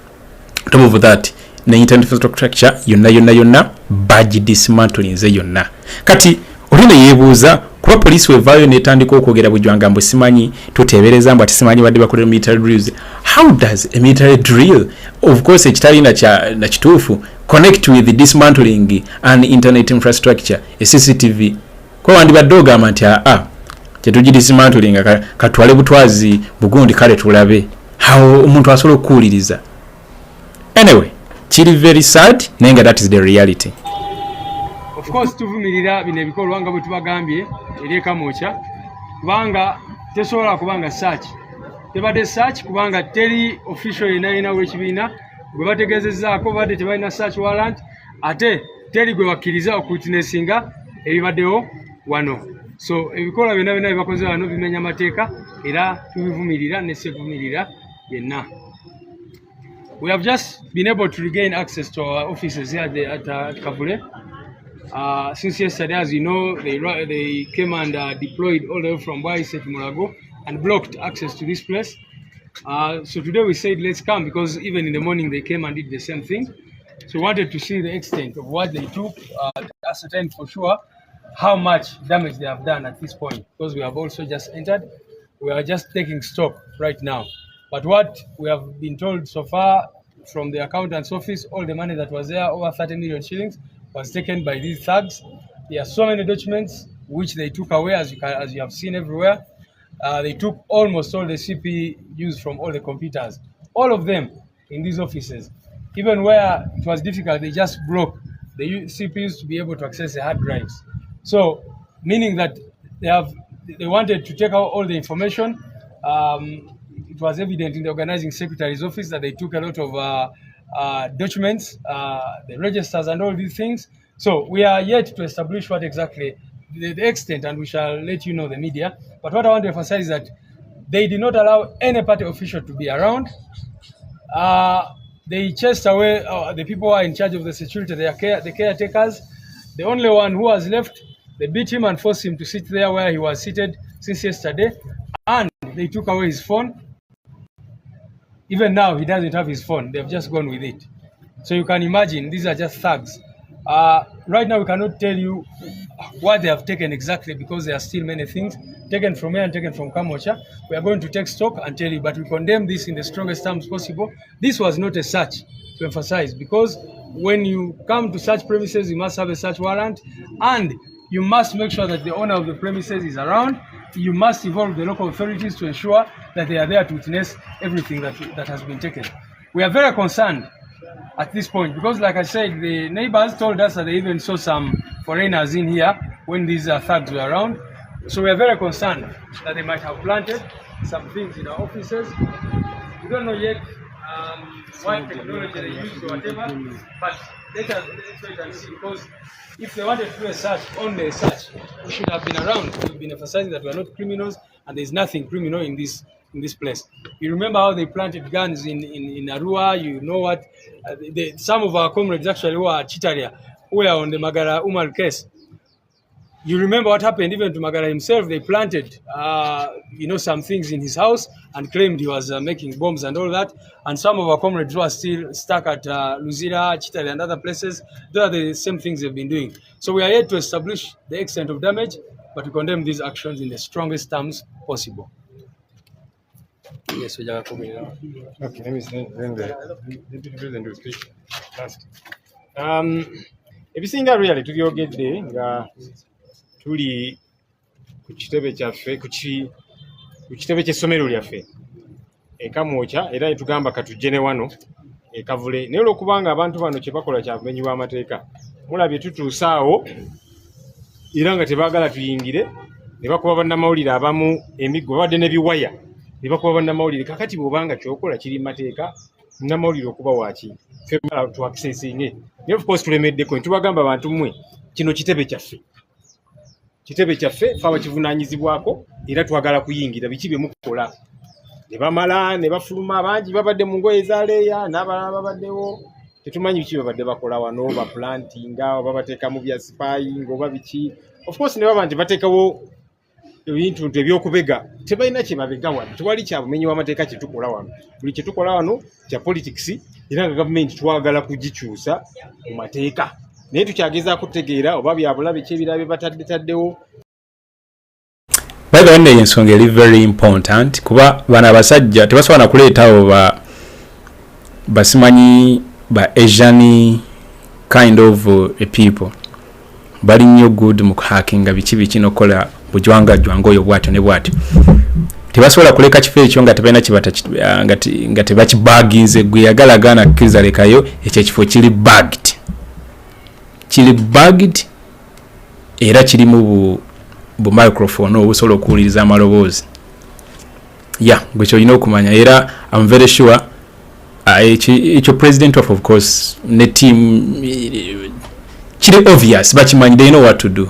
top of that ne internet infrastructure yonna bagidismantling nze yonna kati oli ne yeebuuza kuba police wevaayo netandika okwogera bujwanga mbu simanyi tuteebereza mbu ati simanyi badde bakolera military drills. How does a military drill, of course ekitalina na kituufu, connect with the dismantling and internet infrastructure, a CCTV? Kwa wandibadde ogamba nti kyetugidismantling katwale butwazi bugundi kale tulabe how omuntu asobola okuwuliriza. Anyway, kiri very sad naye nga that is the reality. Of course tuvumirira bino ebikolwa nga bwe tubagambye eri Kamwokya kubanga tesobola kubanga search tebadde search kubanga teri official yenayina w'ekibiina gwe bategeezezzaako badde tebalina search warrant ate teri gwe bakkiriza okuwitnessinga ebibaddewo wano. So ebikolwa byonna bibakoze wano bimenya amateeka era tubivumirira ne ssevumirira yenna. We have just been able to regain access to our offices here at Kavule. Since yesterday, as you know, they came and deployed all the way from Bwaise to Mulago and blocked access to this place. So today we said let's come because even in the morning they came and did the same thing. So we wanted to see the extent of what they took, ascertain for sure how much damage they have done at this point, because we have also just entered. We are just taking stock right now. But what we have been told so far from the accountant's office, all the money that was there, over 30 million shillings, was taken by these thugs. There are so many documents which they took away, as you have seen everywhere. They took almost all the CPUs from all the computers, all of them in these offices. Even where it was difficult, they just broke the CPUs to be able to access the hard drives. So, meaning that they wanted to take out all the information. It was evident in the organizing secretary's office that they took a lot of documents, the registers and all these things. So we are yet to establish what exactly the extent, and we shall let you know, the media. But what I want to emphasize is that they did not allow any party official to be around. They chased away the people who are in charge of the security, the caretakers. The only one who was left, they beat him and forced him to sit there where he was seated since yesterday. And they took away his phone. Even now, he doesn't have his phone. They've just gone with it. So you can imagine, these are just thugs. Right now, we cannot tell you what they have taken exactly because there are still many things taken from here and taken from Kamwokya. We are going to take stock and tell you, but we condemn this in the strongest terms possible. This was not a search, to emphasize, because when you come to such premises, you must have a search warrant, and you must make sure that the owner of the premises is around. You must involve the local authorities to ensure that they are there to witness everything that has been taken. We are very concerned at this point because, like I said, the neighbors told us that they even saw some foreigners in here when these thugs were around. So we are very concerned that they might have planted some things in our offices. We don't know yet what technology they used or whatever, but let's wait and see, because if they wanted to do a search, only a search, we should have been around. We've been emphasizing that we are not criminals and there's nothing criminal in this place. You remember how they planted guns in Arua? You know what? Some of our comrades actually were at Chitaria, who were on the Magara Umar case. You remember what happened even to Magara himself? They planted, some things in his house and claimed he was making bombs and all that. And some of our comrades who are still stuck at Luzira, Chitali and other places, they are the same things they've been doing. So we are yet to establish the extent of damage, but we condemn these actions in the strongest terms possible. Yes, we are coming now. Okay, let me send the Deputy President will speak last. Ebisinga really tubyogedde nga tuli ku kitebe kyaffe ku kitebe ky'essomero lyaffe e Kamwokya, era tugamba katujje ne wano e Kavule. Naye olwokubanga abantu bano kye bakola kya kumenyibwa amateeka, mulabye tutuusa awo era nga tebaagala tuyingire, ne bakuba bannamawulire abamu emiggo, babadde ne biwaya, ne bakuba bannamawulire. Kakati bw'obanga kyokola kiri mateeka, munnamawulire okuba waaki ffe twakiseesinge. Naye of course tulemeddeko, tubagamba abantu mmwe, kino kitebe kyaffe, ffe abakivunaanyizibwako, era twagala kuyingira biki bye mukola. ne bamala ne bafuluma bangi babadde mu ngoye ezaleeya n'abalala babaddewo tetumanyi biki babadde bakola wano ba plantinga oba bateeka mu bya spying oba biki of course ne baba nti bateekawo ebintu ebyokubega tebalina kye babega wano tewali kya bumenyi w'amateeka kye tukola wano buli kye tukola wano kya politics era nga gavumenti twagala kugikyusa mu mateeka naye tukyagezaako kutegeera oba byabulabe kyebirala bye bataddewo. By the way, ensonga eri very important kuba bana abasajja tebasobola kuleetawo basimanyi ba Asian kind of a people bali nnyo good mu hackinga biki nokola bujwanga oyo bwatyo ne bwatyo tebasobola kuleka kifo ekyo nga tebalina kibata nga tebakibaginze gwe yagala gana kkiriza lekayo ekyo kifo kiri bagged era kirimu bu microphone obusobola okuwuliriza amaloboozi gwe kyolina okumanya era I'm very sure ekyo president of course ne team kiri obvious bakimanyi they know what to do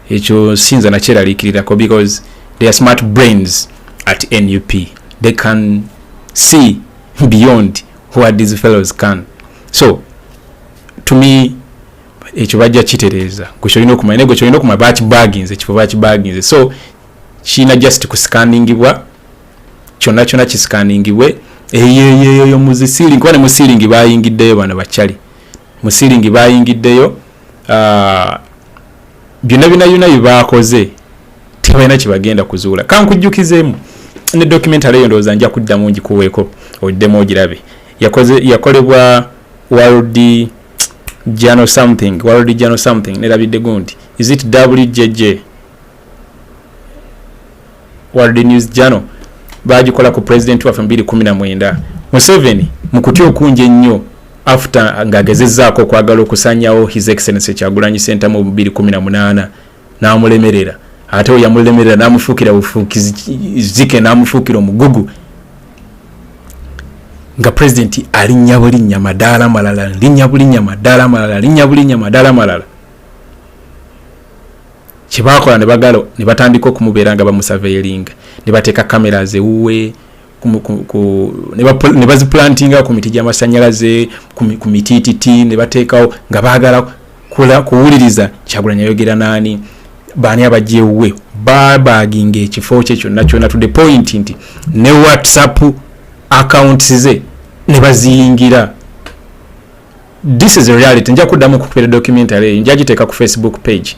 ekyo sinza nakyeraliikirirako because they are smart brains at NUP they can see beyond what these fellows can so to me ekyo bajja kitereeza gwe okumanya nego kyolina okumanya bakibaginze ekifo bakibaginze so kina just kuscaningibwa kyonna kiscaningibwe eyo muzisiringi kwane musiringi bayingiddeyo bano bakyali musiringi bayingiddeyo byonna bibakoze tebalina kibagenda kuzuula kankujjukizeemu ne documentary eyo ndowooza nja kuddamu ngikuweeko oddemu ogirabe yakolebwa World Journal something nerabidde gundi is it WJJ World News Journal bagikola ku president wa 2019 Museveni mukutya okunje ennyo after ngagezezzaako okwagala okusanyawo his excellency Kyagulanyi Center mu 2018 n'amulemerera ate oyo yamulemerera n'amufuukira bufuukizike n'amufuukira omugugu nga president alinnya bulinnya madaala malala kibakola ne batandika okumubeera nga bamusurveilinga ne bateeka cameras ewuwe ne baziplantinga ku miti gy'amasanyalaze ku mitititi ne bateekawo nga baagala kuwuliriza Kyagulanyi ayogera naani baani abajja ewuwe babaginga ekifo kye kyonna to the point nti ne WhatsApp accounts ze ne baziyingira. This is a reality. Nja kuddamu kupera documentary nja giteeka ku Facebook page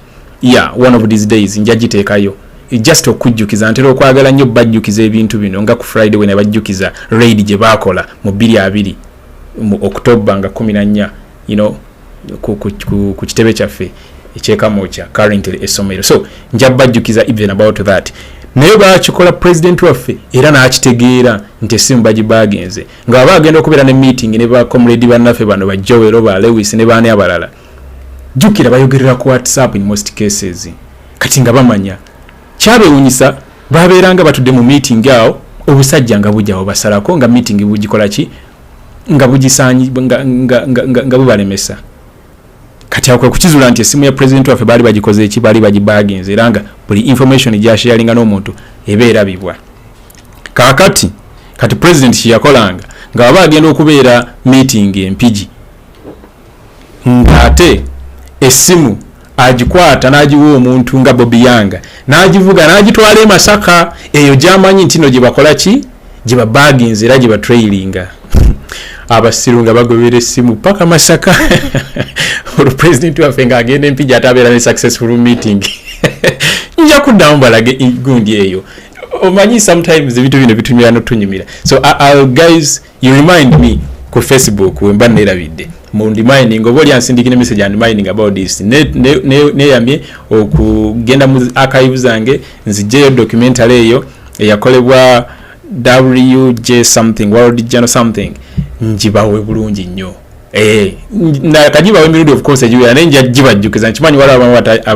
one of these days nja giteekayo just okujjukiza ntera okwagala nnyo bajjukiza ebintu bino nga ku Friday when bajjukiza raid gye bakola mu 2020 mu October nga 14 ku kitebe kyaffe ekyekamocha currently esomero so nja bajjukiza even about that naye bakikola president waffe era n'akitegeera nti essimu bagibagenze nga bagenda okubeera ne meeting ne ba comrade bannaffe bano ba Joel ba Lewis ne baani abalala jjukira bayogerera ku WhatsApp in most cases kati nga bamanya kyabewunyisa babeeranga batudde mu meeting awo obusajja nga bujjawo basalako nga meeting bugikola ki nga bugisanyi nga bubalemesa kati akwe kukizula nti essimu ya president waffe bali bagikoze eki bali bagibaginze era nga buli information gyasharinga n'omuntu ebeera bibwa kakati kati president kiyakolanga nga baba agenda okubeera meeting empigi ngate essimu agikwata n'agiwa omuntu nga Bobiwine n'agivuga n'agitwala Masaka eyo gyamanyi nti no gye bakola ki gye babaginze era gye batrailinga abasiru nga bagobera essimu paka Masaka olu president waffe nga agenda empigi atabeera ne successful meeting nja kuddamu balage gundi eyo omanyi sometimes ebintu bino bitumira n'otunyumira so guys you remind me ku Facebook wemba nerabidde mundi mining oboli ansindikine message and mining about this ne yamye okugenda mu archives zange nzijeyo documentary eyo eyakolebwa WJ something World Journal something njibawe bulungi nnyo na kajibawe mirundi of course ejuya nenja jibajjukiza nkimanyi wala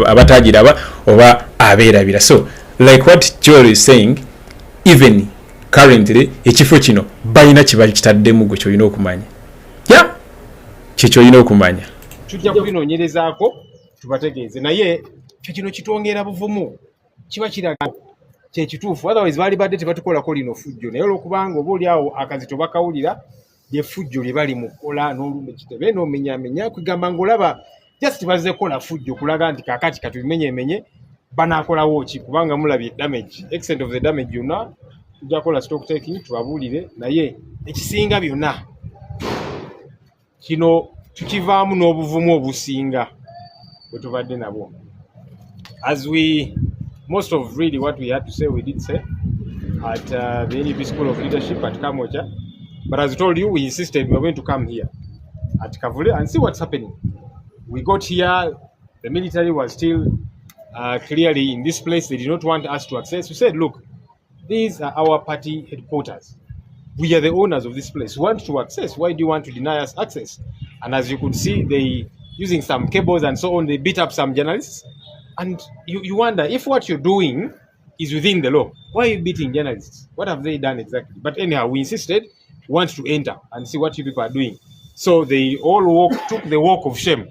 abatajiraba oba abeerabira so like what Joel is saying even currently ekifo kino balina kiba kitaddemu gwe kyolina okumanya kikyo olina okumanya tujja kubinoonyerezaako tubategeeze naye kino kitwongera buvumu kiba kiraga kyekituufu, otherwise baali badde tebatukolako lino fujjo, naye olwokubanga oba oli awo akazito bakawulira lye fujjo lye bali mu kukola n'olumba ekitebe n'omenyamenya kwegamba ng'olaba just bazze kukola fujjo kulaga nti kaakati katubimenyemenye banaakolawo ki kubanga mulabye damage extent of the damage yonna tujja kukola stock taking tubabuulire, naye ekisinga byonna kino tukivaamu n'obuvumu obusinga bwe tubadde nabwo. As we most of really what we had to say we did say at the NUP School of Leadership at Kamocha, but as I told you, we insisted we were going to come here at Kavule and see what's happening. We got here, the military was still clearly in this place. They did not want us to access. We said, look, these are our party headquarters. We are the owners of this place. We want to access. Why do you want to deny us access? And as you could see, they using some cables and so on, they beat up some journalists. And you wonder if what you're doing is within the law. Why are you beating journalists? What have they done exactly? But anyhow, we insisted, we want to enter and see what you people are doing. So they all took the walk of shame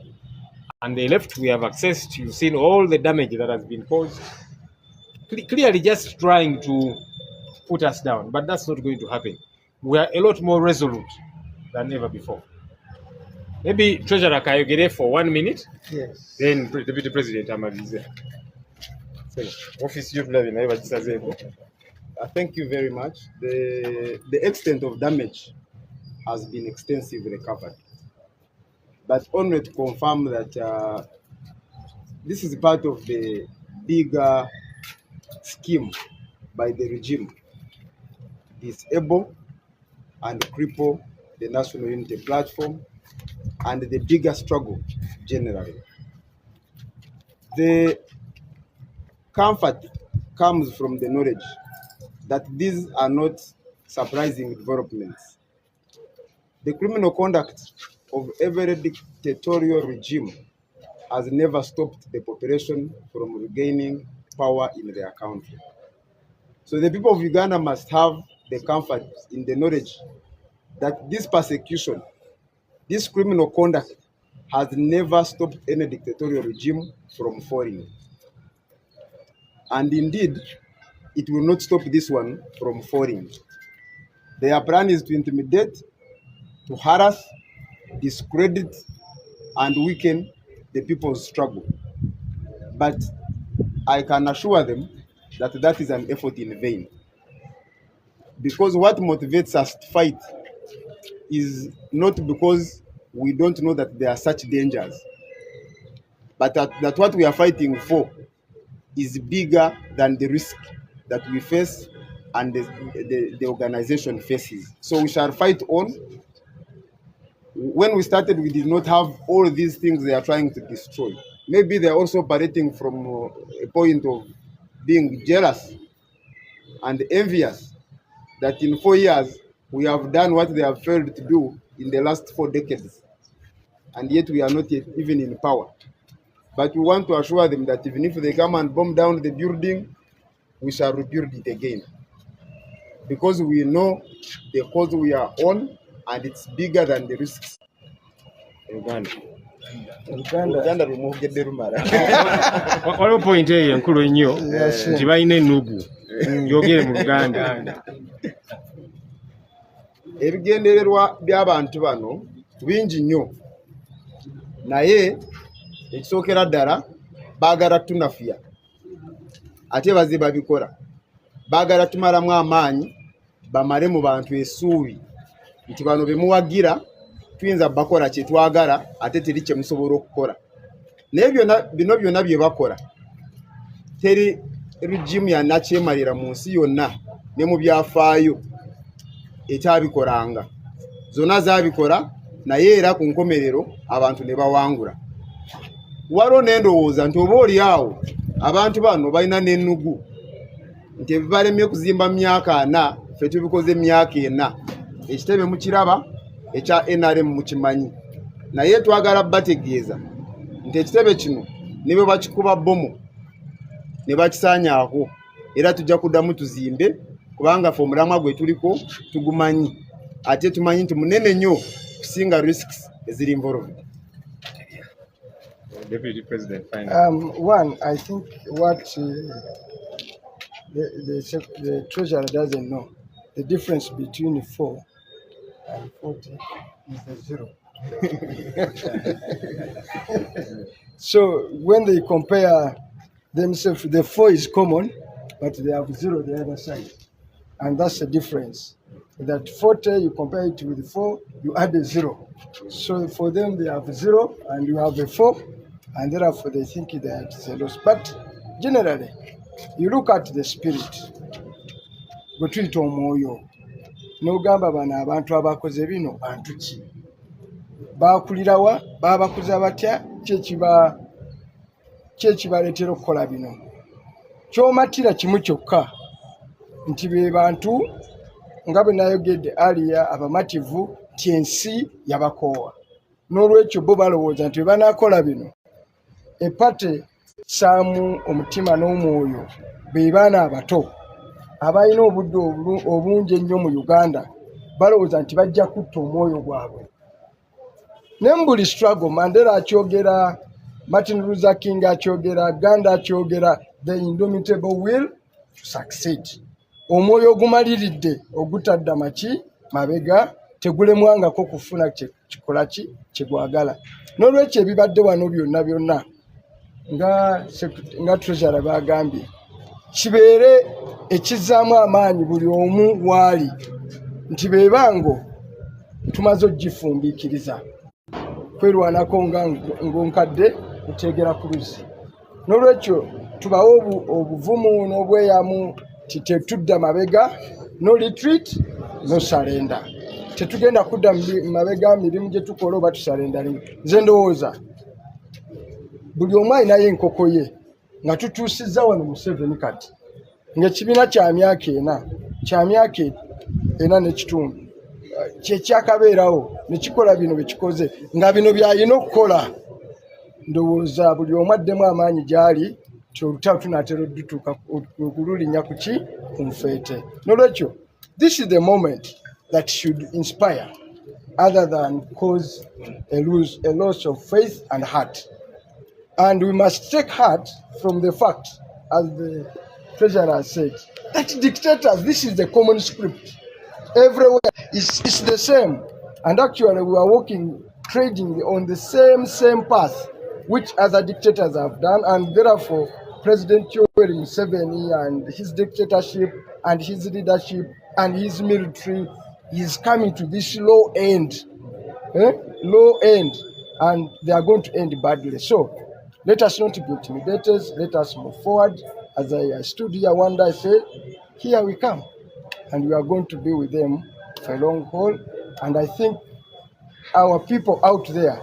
and they left. We have accessed, you've seen all the damage that has been caused. Clearly just trying to put us down, but that's not going to happen. We are a lot more resolute than ever before. Maybe Treasurer Kayogere for 1 minute. Yes. Then the Deputy President Amalize. Office youth level. Thank you very much. The extent of damage has been extensively covered, but only to confirm that this is part of the bigger scheme by the regime, disable and cripple the National Unity Platform and the bigger struggle generally. The comfort comes from the knowledge that these are not surprising developments. The criminal conduct of every dictatorial regime has never stopped the population from regaining power in their country. So the people of Uganda must have the comfort in the knowledge that this persecution, this criminal conduct has never stopped any dictatorial regime from falling. And indeed, it will not stop this one from falling. Their plan is to intimidate, to harass, discredit, and weaken the people's struggle. But I can assure them that that is an effort in vain. Because what motivates us to fight is not because we don't know that there are such dangers, but that what we are fighting for is bigger than the risk that we face and the organization faces. So we shall fight on. When we started, we did not have all these things they are trying to destroy. Maybe they are also operating from a point of being jealous and envious that in 4 years we have done what they have failed to do in the last 4 decades, and yet we are not yet even in power. But we want to assure them that even if they come and bomb down the building, we shall rebuild it again, because we know the cause we are on and it's bigger than the risks. Uganda waliwo point eyo enkulu ennyo nti balina ennugu yogere mu Luganda. Ebigendererwa by'abantu bano bingi nnyo, naye ekisookera ddala baagala tunafuya ate baze babikola. Baagala tumalamu amaanyi bamale mu bantu essuubi nti bano bemuwagira tuyinza bakola kye twagala ate teri kye musobola okukola. Naye bino byonna bye bakola teri regimu yannakyemalira mu nsi yonna ne mu byafaayo ekyabikolanga. Zonna zaabikola, naye era ku nkomerero abantu ne bawangula. Waliwo n'endowooza nti oba oli awo abantu bano balina n'ennugu nti ebibalemye kuzimba myaka 4 ffe tubikoze myaka 4. Ekitebe mukiraba ekya NRM mukimanyi, naye twagala bategeeza nti ekitebe kino ne bwe bakikuba bomu ne bakisaanyaako era tujja kuddamu tuzimbe, kubanga ffe omulamwa gwe tuliko tugumanyi ate tumanyi nti munene nnyo kusinga risks eziri involved. Deputy President, One, I think what the treasurer doesn't know. The difference between 4 and 40 is the 0. So when they compare themselves, the 4 is common, but they have 0 the other side. And that's the difference. That 40, you compare it with 4, you add a 0. So for them, they have 0 and you have a 4, and therefore they think that it's a loss. But generally, you look at the spirit. Bwetuyita omwoyo n'ogamba bano abantu abakoze bino bantu ki baakulirawa baabakuza batya kyekibaleetera okukola bino kyomatira kimu kyokka nti be bantu nga bwe nayogedde aliya abamativu nti ensi yabakoowa n'olwekyo bo balowooza nti bwe banaakola bino epate saamu omutima n'omwoyo be baana abato abalina obudde obungi ennyo mu Uganda balowooza nti bajja kutta omwoyo gwabwe. Ne mu buli struggle Mandela akyogera, Martin Luther King akyogera, Gandhi akyogera, the indomitable will to succeed. Omwoyo ogumaliridde ogutadda maki mabega tegulemwangako kufuna kikola ki kyegwagala. N'olwekyo ebibadde wano byonna nga treasurer bagambye kibeere ekizaamu amaanyi buli omu waali nti bebango tumaze ogifumbiikiriza kwerwanako ng'onkadde kuteegera ku luzzi. N'olwekyo tubawo obuvumu n'obweyamu ti tetudda mabega, no retreat no surrender. Tetugenda kudda mabega mirimu gye tukola oba tusalenda limu. Nze ndowooza buli omu alinayo enkoko ye nga tutuusizza wano mu 7 kati ng'ekibiina kya myaka ena n'ekitundu kyekyakabeerawo ne kikola bino bye kikoze nga bino byalina okukola. Ndowooza buli omu addemu amaanyi gy'ali ti olutalo tunaatera odutuuka okululinnya ku ki ku nfeete. N'olwekyo this is the moment that should inspire other than cause a loss of faith and heart. And we must take heart from the fact, as the treasurer said, that dictators, this is the common script. Everywhere it's the same. And actually we are working, trading on the same path which other dictators have done, and therefore President Yoweri Museveni and his dictatorship and his leadership and his military is coming to this low end, and they are going to end badly. So let us not be intimidated. Let us move forward. As I stood here one day, I said, here we come. And we are going to be with them for a long haul. And I think our people out there,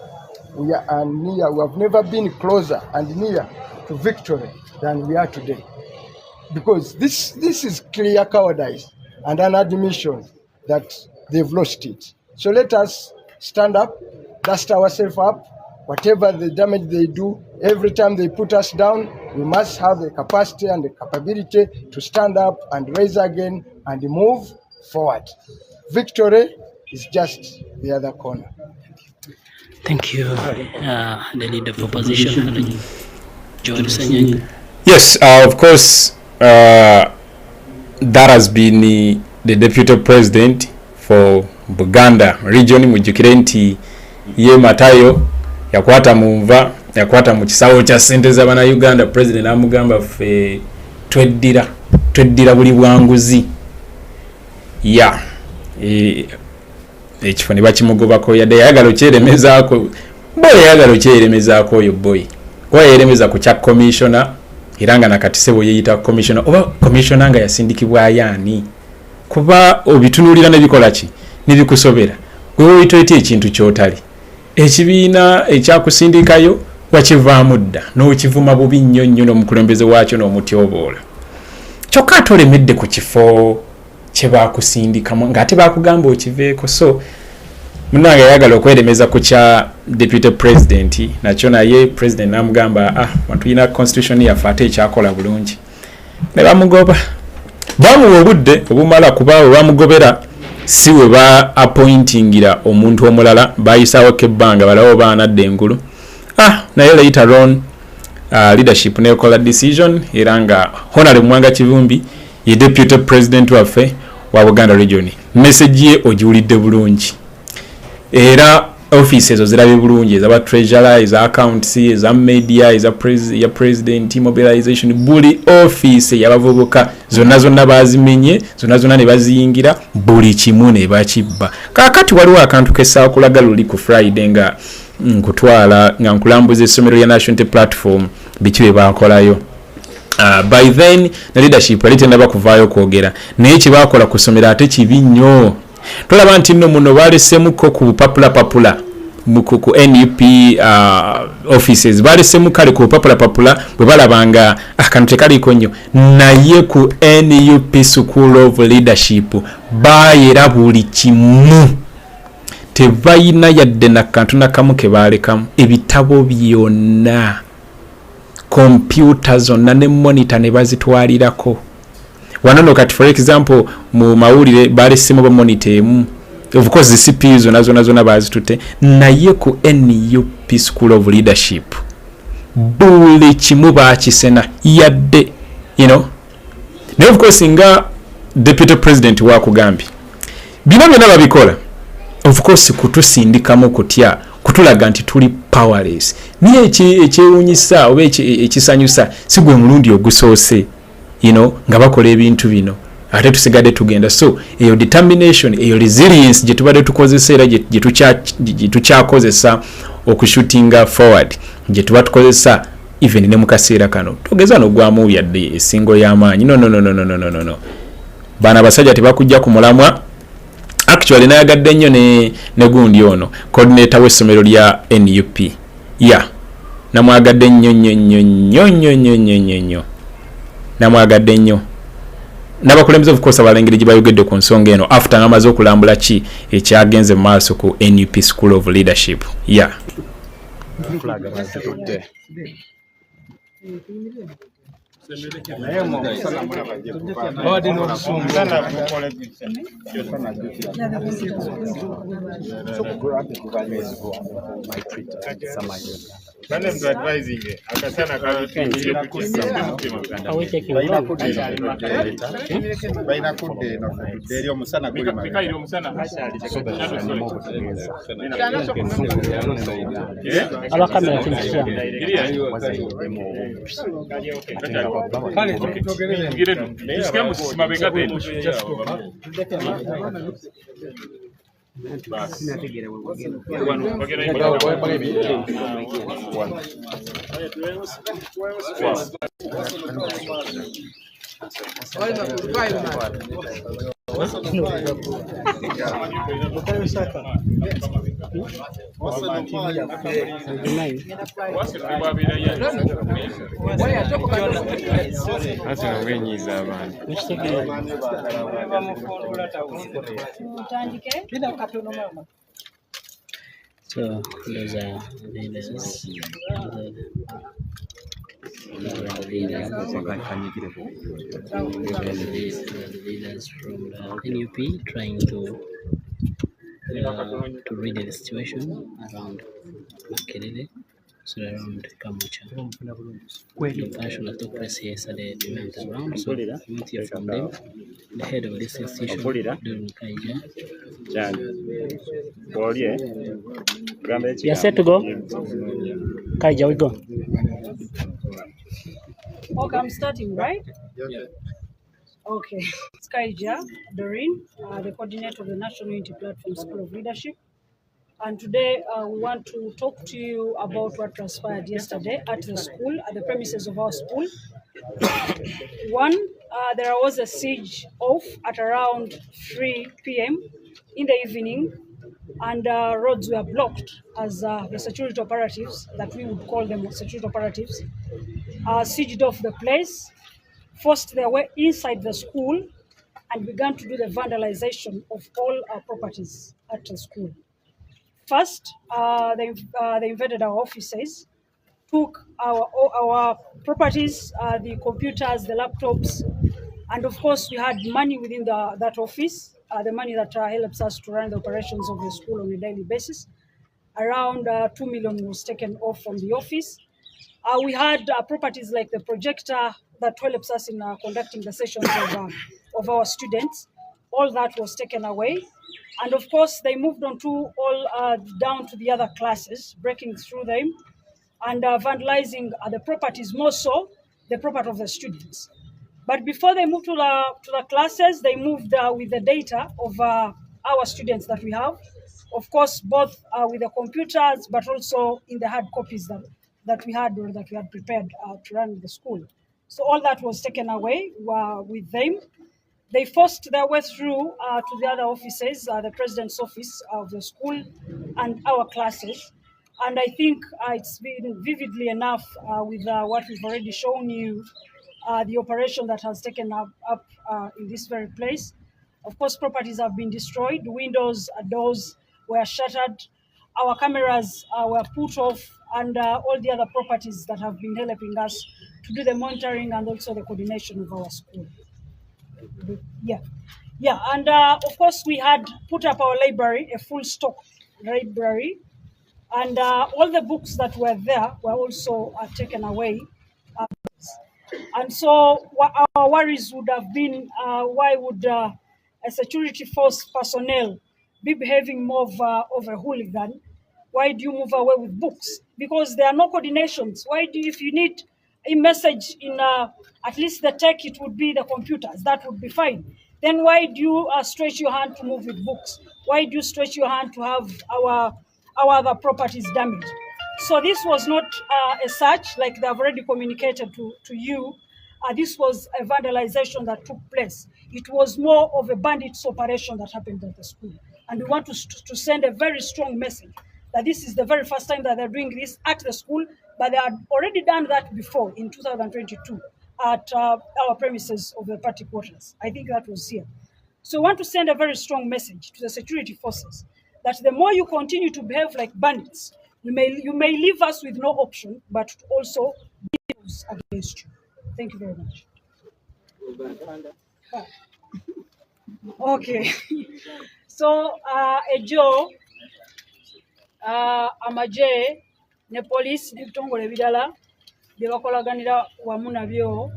we are near. We have never been closer and near to victory than we are today. Because this is clear cowardice and an admission that they've lost it. So let us stand up, dust ourselves up. Whatever the damage they do, every time they put us down, we must have the capacity and the capability to stand up and raise again and move forward. Victory is just the other corner. Thank you, the leader of the opposition, Joel Sanyanya. Yes, of course, that has been the deputy president for Buganda region. Mujukire nti ye Matayo yakwata munva yakwata mu kisawo kya sente z'abana Uganda. President amugamba fe tweddira buli bwanguzi ya ekifo ne bakimugobako yadde yagalo kyeremezaako boy yagalo kyeremezaako oyo boy kwa yeremeza ku kya commissioner era nga nakati sebo yeyita commissioner oba commissioner nga yasindikibwa yani kuba obitunulira ne bikola ki nibikusobera wewe itoyite ekintu kyotali ekibiina ekyakusindikayo wakivaamu dda n'okivuma bubi nnyo nnyo n'omukulembeze waakyo n'omutyoboola kyokka atolemedde ku kifo kye baakusindikamu ng'ate baakugamba okiveeko. So munnange yayagala okweremeza ku kya deputy president nakyo naye president n'amugamba watuyina constitution yaffe ate ekyakola bulungi ne bamugoba bamuwa obudde obumala kuba we bamugobera si we ba appointingira omuntu omulala bayisawo kebbanga balawo baanadde engulu naye later on leadership nekola decision era nga Honorable Mwanga Kivumbi ye deputy president waffe wa Buganda region. Message ye ogiwulidde bulungi era office ezo zirabe bulungi eza treasurer eza accounts eza media eza president mobilization buli office yabavubuka zonna bazimenye zonna ne baziyingira buli kimu ne bakibba. Kakati waliwo akantu kessa kulaga luli ku Friday nga nkutwala nga nkulambuza essomero lya National Platform bikibe bakolayo. By then the leadership alitenda bakuvaayo kwogera naye kibakola kusomera ate kibi nnyo. Tulaba nti nno muno balesemuko ku papula ku NUP offices balesemu kale ku papula bwe balabanga akantu tekaliko nnyo naye ku NUP School of Leadership bayera buli kimu tebayina yadde nakantu nakamu ke balekamu ebitabo byonna computer zonna ne monitor ne bazitwalirako. Wanono kati for example mu mawulire balesemu ba monitor emu of course the CPU zona bazitute naye ku NUP School of Leadership buli kimu bakisena yadde na of course nga deputy president wa kugambi bino byonna babikola of course kutusindikamu kutya kutulaga nti tuli powerless niye ekyewunyisa oba ekisanyusa sigwe mulundi ogusoose nga bakola ebintu bino ate tusigadde tugenda. So eyo determination eyo resilience gye tubadde tukozesa era gye tukyakozesa okushootinga forward gye tuba tukozesa even ne mu kaseera kano togeza n'ogwamu yadde esingo y'amaanyi no bana basajja tebakujja ku mulamwa. Actually nayagadde nnyo ne gundi ono coordinator w'essomero lya NUP namwagadde nnyo namwagadde nnyo n'abakulembeze of course abalengeri gye bayogedde ku nsonga eno after ng'amaze okulambula ki ekyagenze mu maaso ku NUP School of Leadership. So those are leaders. Leaders from the NUP trying to read the situation around Makerere, so around Kamucha. The passion that took place yesterday went around, so we went here from them. The head of this institution, Dr. Kaija. You are set to go? Kaija, we go. Okay, I'm starting, right? Yeah. Okay. Kaija Doreen, the coordinator of the National Unity Platform School of Leadership. And today we want to talk to you about what transpired yesterday at the school, at the premises of our school. One, there was a siege off at around 3 p.m. in the evening, and roads were blocked as the security operatives, that we would call them security operatives, sieged off the place, forced their way inside the school, and began to do the vandalization of all our properties at the school. First, they invaded our offices, took our properties, the computers, the laptops, and of course we had money within that office, the money that helps us to run the operations of the school on a daily basis. Around 2 million was taken off from the office. We had properties like the projector that helps us in conducting the sessions of our students. All that was taken away. And of course, they moved on to all down to the other classes, breaking through them and vandalizing the properties, more so the property of the students. But before they moved to the classes, they moved with the data of our students that we have. Of course, both with the computers, but also in the hard copies that we had or that we had prepared to run the school. So all that was taken away with them. They forced their way through to the other offices, the president's office of the school and our classes. And I think it's been vividly enough with what we've already shown you, the operation that has taken up in this very place. Of course, properties have been destroyed, windows, doors were shattered, our cameras were put off, and all the other properties that have been helping us to do the monitoring and also the coordination of our school. Yeah, and of course we had put up our library, a full stock library, and all the books that were there were also taken away. And so our worries would have been, why would a security force personnel be behaving more of a hooligan? Why do you move away with books? Because there are no coordinations. Why do you, if you need a message in at least the tech, it would be the computers, that would be fine. Then why do you stretch your hand to move with books? Why do you stretch your hand to have our other properties damaged? So this was not a search like they've already communicated to you. This was a vandalization that took place. It was more of a bandits operation that happened at the school. And we want to send a very strong message that this is the very first time that they're doing this at the school, but they had already done that before in 2022 at our premises of the party quarters. I think that was here. So we want to send a very strong message to the security forces that the more you continue to behave like bandits, you may leave us with no option, but also be used against you. Thank you very much. Okay. So, Joe, amaje ne police n'ebitongole ebirala bye bakolaganira wamu nabyo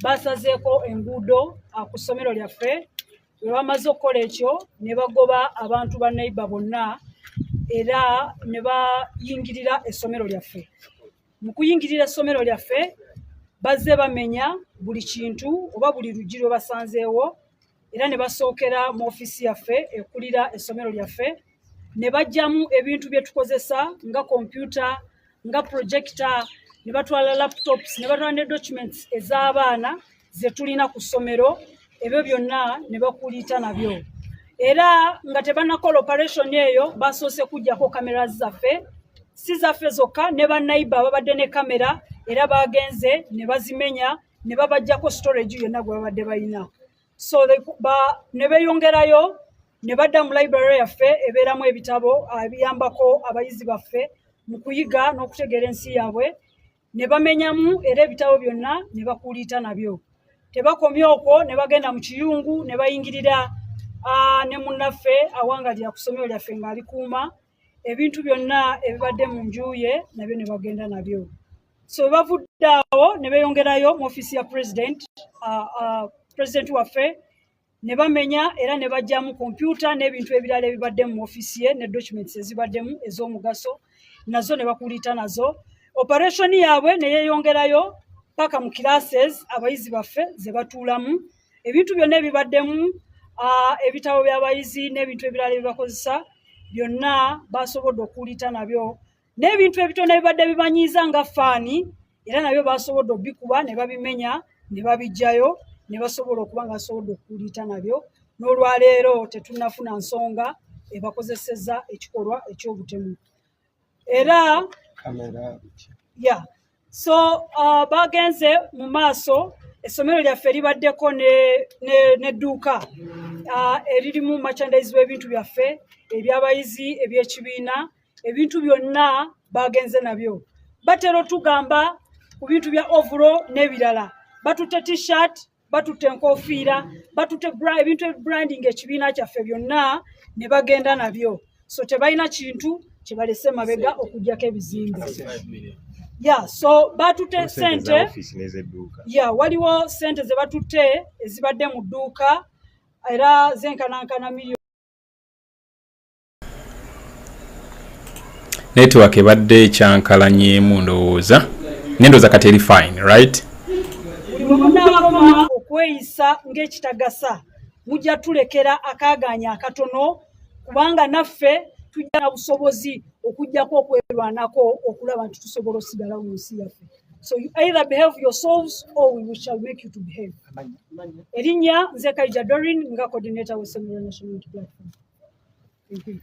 basazeeko enguudo ku ssomero lyaffe. Bwe bamaze okukola ekyo ne bagoba abantu ba neighbor bonna era ne bayingirira essomero lyaffe. Mu kuyingirira essomero lyaffe bazze bamenya buli kintu oba buli luggi lwe basanzeewo era ne basookera mu ofiisi yaffe ekulira essomero lyaffe ne bajjamu ebintu bye tukozesa nga computer, nga projector, ne batwala laptops, ne batwala ne documents ez'abaana ze tulina ku ssomero, ebyo byonna ne bakuliita nabyo. Era nga tebannakola operation eyo basoose kujjako kamera zaffe, si zaffe zokka ne bannayibba babadde ne kamera era bagenze ne bazimenya ne babajjako storage yonna gwe babadde balina. So ne beeyongerayo ne badda mu library yaffe ebeeramu ebitabo ebiyambako abayizi baffe mu kuyiga n'okutegeera ensi yaabwe, ne bamenyamu era ebitabo byonna ne bakuliita nabyo. Tebakomye okwo ne bagenda mu kiyungu ne bayingirira ne munnaffe awangalira ku ssomero lyaffe ng'ali kuuma, ebintu byonna ebibadde mu nju ye nabyo ne bagenda nabyo. So bavudde awo ne beeyongerayo mu ofiisi ya president waffe ne bamenya era ne bajjamu kompyuta n'ebintu ebirala ebibadde mu ofiisi ye ne documents ezibaddemu ez'omugaso nazo ne bakuliita nazo. Operation yaabwe ne yeeyongerayo paka mu classes abayizi baffe ze batuulamu, ebintu byonna ebibaddemu ebitabo by'abayizi n'ebintu ebirala ebibakozesa byonna basobodde okuliita nabyo, n'ebintu ebitono ebibadde bibanyiiza nga faani era nabyo basobodde obikuba ne babimenya ne babijjayo ne basobola okuba nga basobodde okuliita nabyo. N'olwaleero tetunnafuna nsonga ebakozesezza ekikolwa eky'obutemu era so bagenze mu maaso. Essomero lyaffe libaddeko n'edduuka eririmu merchandise w'ebintu byaffe eby'abayizi, eby'ekibiina, ebintu byonna bagenze nabyo. Batera otugamba ku bintu bya overall n'ebirala, batutte t-shirt, batutte enkofiira, batutte ebintu ebibranding ekibiina kyaffe byonna ne bagenda nabyo. So tebalina kintu kye balese mabega okuggyako ebizimbe. Yeah, so batute sente office n'ezedduuka. Yeah, waliwo sente ze batute ezibadde mu dduuka era zenkanankana milioni. Network ebadde kyankalanyemu ndowooza nendoza kati eri fine right. Buli munnaabakoma okweyisa ng'ekitagasa mujja tulekera akaaganya akatono kubanga naffe tujja na busobozi okujjako okwerwanako okulaba nti tusobola osigala mu nsi yaffe. So you either behave yourselves or we shall make you to behave. Erinnya nze Kaija Dorin nga coordinator wa Seminole National Unity Platform. Thank you.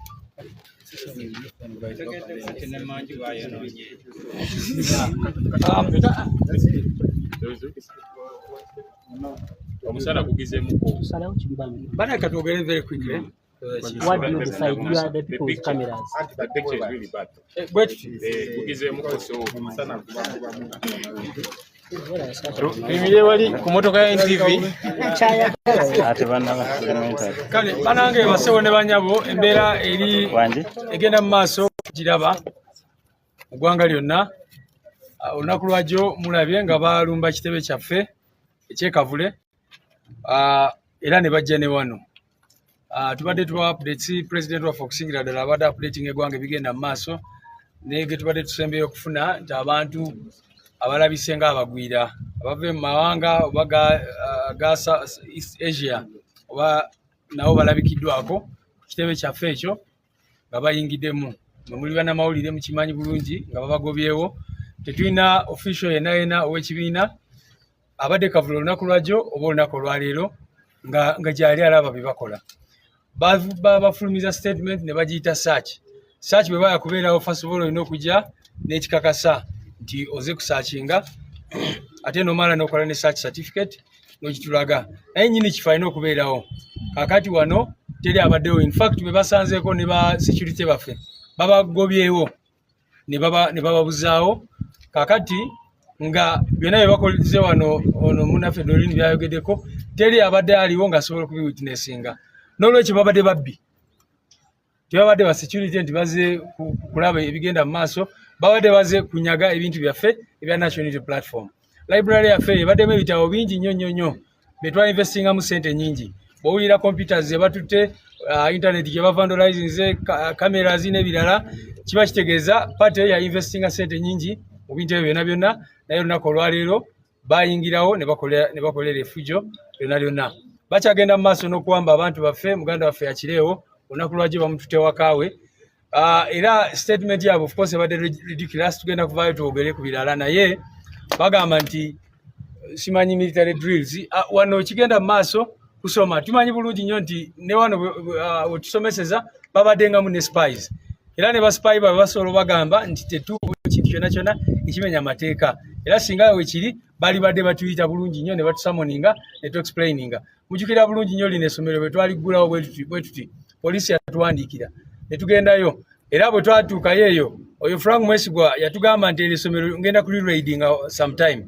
But I can organize very quickly. What do you decide? You are the people with cameras. The picture is really bad. Emile wali ku motoka ya NTV. Kale banange basewo ne banyabo embeera eri egenda mu maaso giraba mu ggwanga lyonna. Olunaku lwajjo mulabye nga balumba kitebe kyaffe ekyekavule era ne bajja ne wano. Tubadde tuba updates president waffe okusingira ddala abadde updating eggwanga ebigenda mu maaso naye ge tubadde tusembeyo okufuna nti abantu abalabise nga abagwira abava mu mawanga oba ga East Asia oba nabo balabikiddwako kitebe kyaffe ekyo nga bayingiddemu. Muli bannamawulire mukimanyi bulungi nga babagobyewo. Tetulina official yenna ow'ekibiina abadde kavula olunaku lwajjo oba olunaku olwaleero nga gyali alaba bye bakola. Bafulumiza statement ne bagiyita search bwe baya kubeerawo first of all olina okujja n'ekikakasa nti oze kusaachinga ate nomala n'okola ne search certificate n'okitulaga naye nnyini kifo alina okubeerawo. Kaakati wano teri abaddewo. In fact bwe basanzeeko ne ba security baffe babagobyewo ne bababuzaawo. Kaakati nga byonna bye bakoleze wano ono munnaffe Dorin byayogeddeko teri abadde aliwo ng'asobola okubiwitnessinga. N'olwekyo babadde babbi tebabadde ba security nti baze kulaba ebigenda mu maaso, babadde baze kunyaga ebintu byaffe ebya National Unity Platform. Library yaffe ebaddemu ebitabo bingi nnyo bye twainvestinga mu ssente nnyingi. Bw'owulira computers ze batutte, internet gye bavandalizinze, cameras n'ebirala, kiba kitegeeza party ya investinga ssente nnyingi mu bintu ebyo byonna naye olunaku olwaleero bayingirawo ne bakolera efujo byonna. Bakyagenda mu maaso n'okuwamba abantu baffe. Muganda waffe yakireewo olunaku lwajjo bamututte wakaawe. Era statement yabwe of course ebadde ridiculous. Tugenda kuvaayo twogere ku birala naye bagamba nti simanyi military drills wano kigenda mu maaso kusoma. Tumanyi bulungi nnyo nti ne wano we tusomeseza babaddengamu ne spies era ne baspy babe basobola bagamba nti kintu kyonna ekimenya amateeka era singa wekiri bali badde batuyita bulungi nnyo ne batusamoninga ne tuexplaininga. Mujjukira bulungi nnyo lino essomero bwe twaliggulawo bwe tuti poliisi yatuwandiikira ne tugendayo era bwe twatuukayo eyo oyo Frank Mwesigwa yatugamba nti essomero ngenda kuli raiding sometime.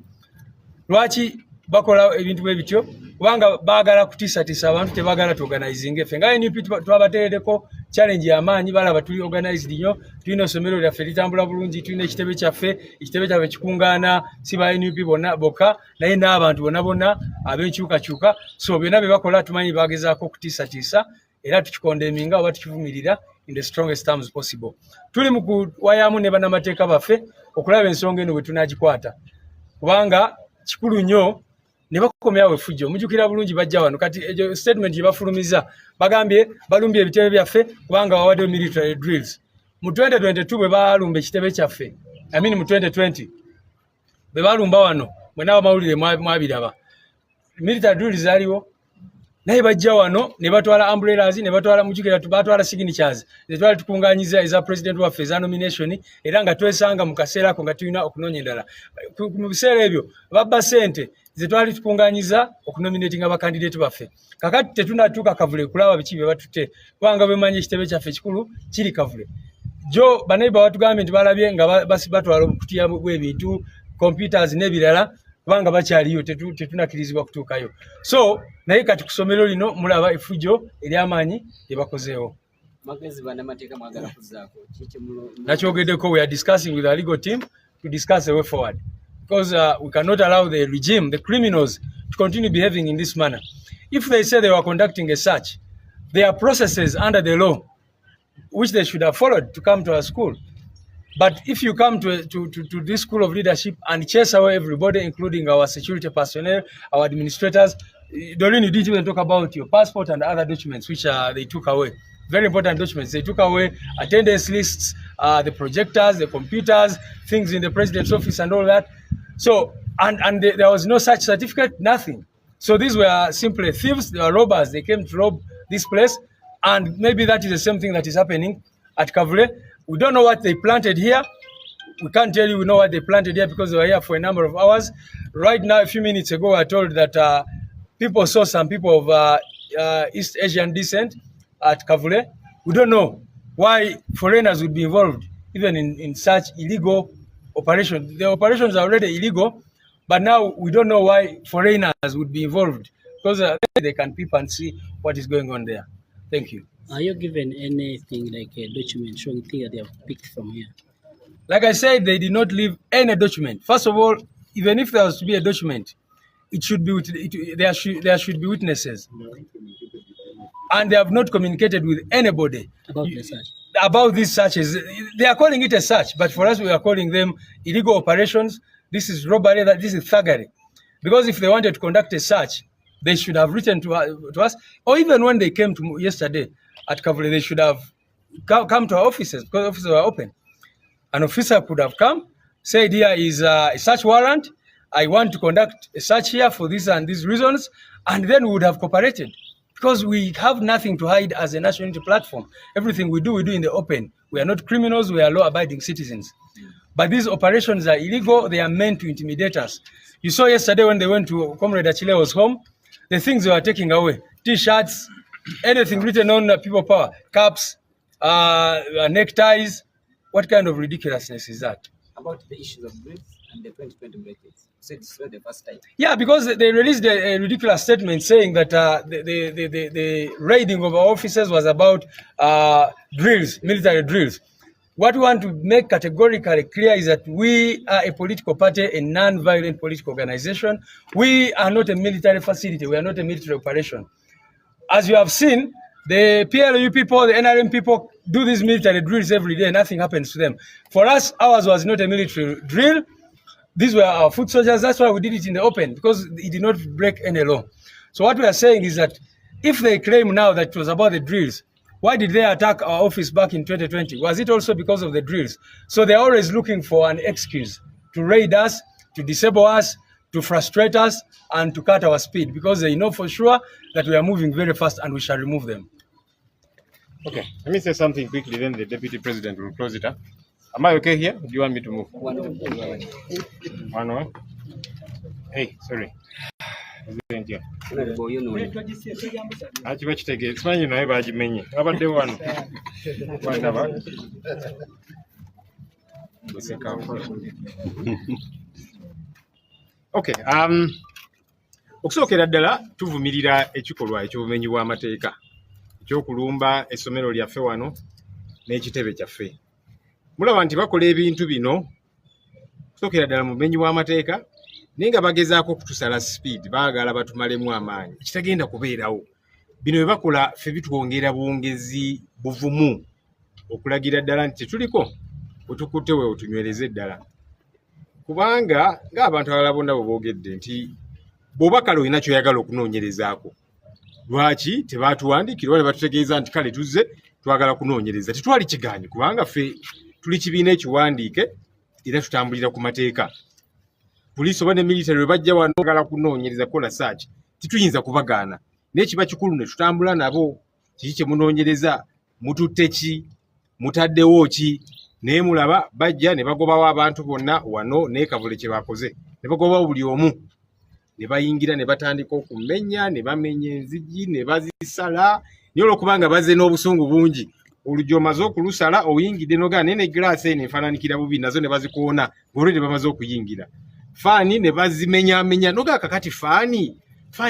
Lwaki bakola ebintu bwe bityo? Kubanga baagala kutiisatiisa abantu, tebaagala tuorganizinga. Effe nga NUP twabateereddeko challenge y'amaanyi, balaba tuli organized nnyo, tulina essomero lyaffe litambula bulungi, tulina ekitebe kyaffe kikungaana si ba NUP bokka naye n'abantu bonna ab'enkyukakyuka. So byonna bye bakola tumanyi baagezaako okutiisatiisa era tukikondeminga oba tukivumirira in the strongest terms possible. Tuli mu kuwaayamu ne bannamateeka baffe okulaba ensonga eno bwe tunaagikwata kubanga kikulu nnyo ne bakomyawo efujjo. Mujjukira bulungi bajja wano kati ejo statement gye bafulumiza bagambye balumbye ebitebe byaffe kubanga bawaddeyo military drills. Mu 2022 bwe balumba ekitebe kyaffe mu 2020 bwe balumba wano mwenna abamawulire mwabiraba military drills zaaliwo naye bajja wano ne batwala umbrellas ne batwala mujjukira batwala signatures ne twali tukungaanyiza eza president waffe eza nomination era nga twesanga mu kaseera ako nga tulina okunoonya endala. Mu biseera ebyo babba ssente ze twali tukungaanyiza okunominatinga abakandidate baffe. Kakati tetunatuuka kavule kulaba biki bye batutte kubanga bemanyi ekitebe kyaffe ekikulu kiri kavule. Jo baneiba batugambye nti balabye nga batwala okutya bw'ebintu computers n'ebirala kubanga bakyaliyo tetunakirizibwa kutuukayo. So naye kati ku ssomero lino mulaba efujjo ery'amaanyi lye bakozeewo. Magezi bannamateeka mwagala kuzzaako nakyogeddeko we are discussing with our legal team to discuss a way forward. Because we cannot allow the regime, the criminals, to continue behaving in this manner. If they say they were conducting a search, there are processes under the law which they should have followed to come to our school. But if you come to this school of leadership and chase away everybody, including our security personnel, our administrators, Doreen, you didn't even talk about your passport and other documents which they took away. Very important documents. They took away attendance lists, the projectors, the computers, things in the president's office and all that. So, and there was no such certificate, nothing. So these were simply thieves, they were robbers. They came to rob this place. And maybe that is the same thing that is happening at Kavule. We don't know what they planted here. We can't tell you we know what they planted here because they were here for a number of hours. Right now, a few minutes ago, I told that people saw some people of East Asian descent at Kavule. We don't know why foreigners would be involved even in such illegal operations. The operations are already illegal, but now we don't know why foreigners would be involved because they can peep and see what is going on there. Thank you. Are you given anything like a document showing things that they have picked from here? Like I said, they did not leave any document. First of all, even if there was to be a document, it should be there should be witnesses. And they have not communicated with anybody About the search? About these searches. They are calling it a search, but for us, we are calling them illegal operations. This is robbery, this is thuggery. Because if they wanted to conduct a search, they should have written to us, or even when they came to yesterday at Kavule, they should have come to our offices because offices were open. An officer could have come, said, here is a search warrant. I want to conduct a search here for these and these reasons, and then we would have cooperated because we have nothing to hide as a national unity platform. Everything we do in the open. We are not criminals, we are law-abiding citizens. But these operations are illegal, they are meant to intimidate us. You saw yesterday when they went to Comrade Achileo's home, the things they were taking away, T-shirts, anything written on people power, caps, neckties. What kind of ridiculousness is that? About the issues of drills and the 2020 brackets. So it's not the first time. Yeah, because they released a ridiculous statement saying that the raiding of our offices was about drills, military drills. What we want to make categorically clear is that we are a political party, a non-violent political organization. We are not a military facility. We are not a military operation. As you have seen, the PLU people, the NRM people do these military drills every day. Nothing happens to them. For us, ours was not a military drill. These were our foot soldiers. That's why we did it in the open, because it did not break any law. So what we are saying is that if they claim now that it was about the drills, why did they attack our office back in 2020? Was it also because of the drills? So they're always looking for an excuse to raid us, to disable us, to frustrate us, and to cut our speed, because they know for sure that we are moving very fast and we shall remove them. Okay, let me say something quickly, then the Deputy President will close it up. Am I okay here? Do you want me to move? One more. Hey, sorry. Akiba kitegeeza simanyi naye bagimenye babadde wano bandaba okay okusookera ddala tuvumirira ekikolwa eky'obumenyi bw'amateeka ekyokulumba essomero lyaffe wano n'ekitebe kyaffe. Mulaba nti bakola ebintu bino okusookera ddala mu bumenyi bw'amateeka naye nga bagezaako okutusala speed, baagala batumalemu amaanyi. Kitagenda kubeerawo. Bino bye bakola ffe bitwongera buwongezi buvumu okulagira ddala nti tetuliko wetukutte we otunywereze ddala. Kubanga ng'abantu abalala bonna bwe boogedde nti bw'oba kale olina ky'oyagala okunoonyerezaako, lwaki tebaatuwandiikira ne batutegeeza nti kale tuzze twagala kunoonyereza? Tetwali kigaanyi kubanga ffe tuli kibiina ekiwandiike era tutambulira ku mateeka. Poliisi oba ne military bwe bajja wano bagala kunoonyereza kola search, tituyinza kubagaana. Naye kiba kikulu ne tutambula nabo, kiki kye munoonyereza, mututte ki, mutaddewo ki, naye mulaba bajja ne bagobawo abantu bonna wano ne Kavule kye bakoze. Ne bagobawo buli omu, ne bayingira ne batandika okumenya, ne bamenya enzigi, ne bazisala, naye olwokubanga bazze n'obusungu bungi. Oluggi omaze okulusala oyingidde nogaa naye ne glass eno efaananikira bubi, nazo ne bazikoona ng'olwo ne bamaze okuyingira. Faani ne bazimenyamenya nogaa kakati faani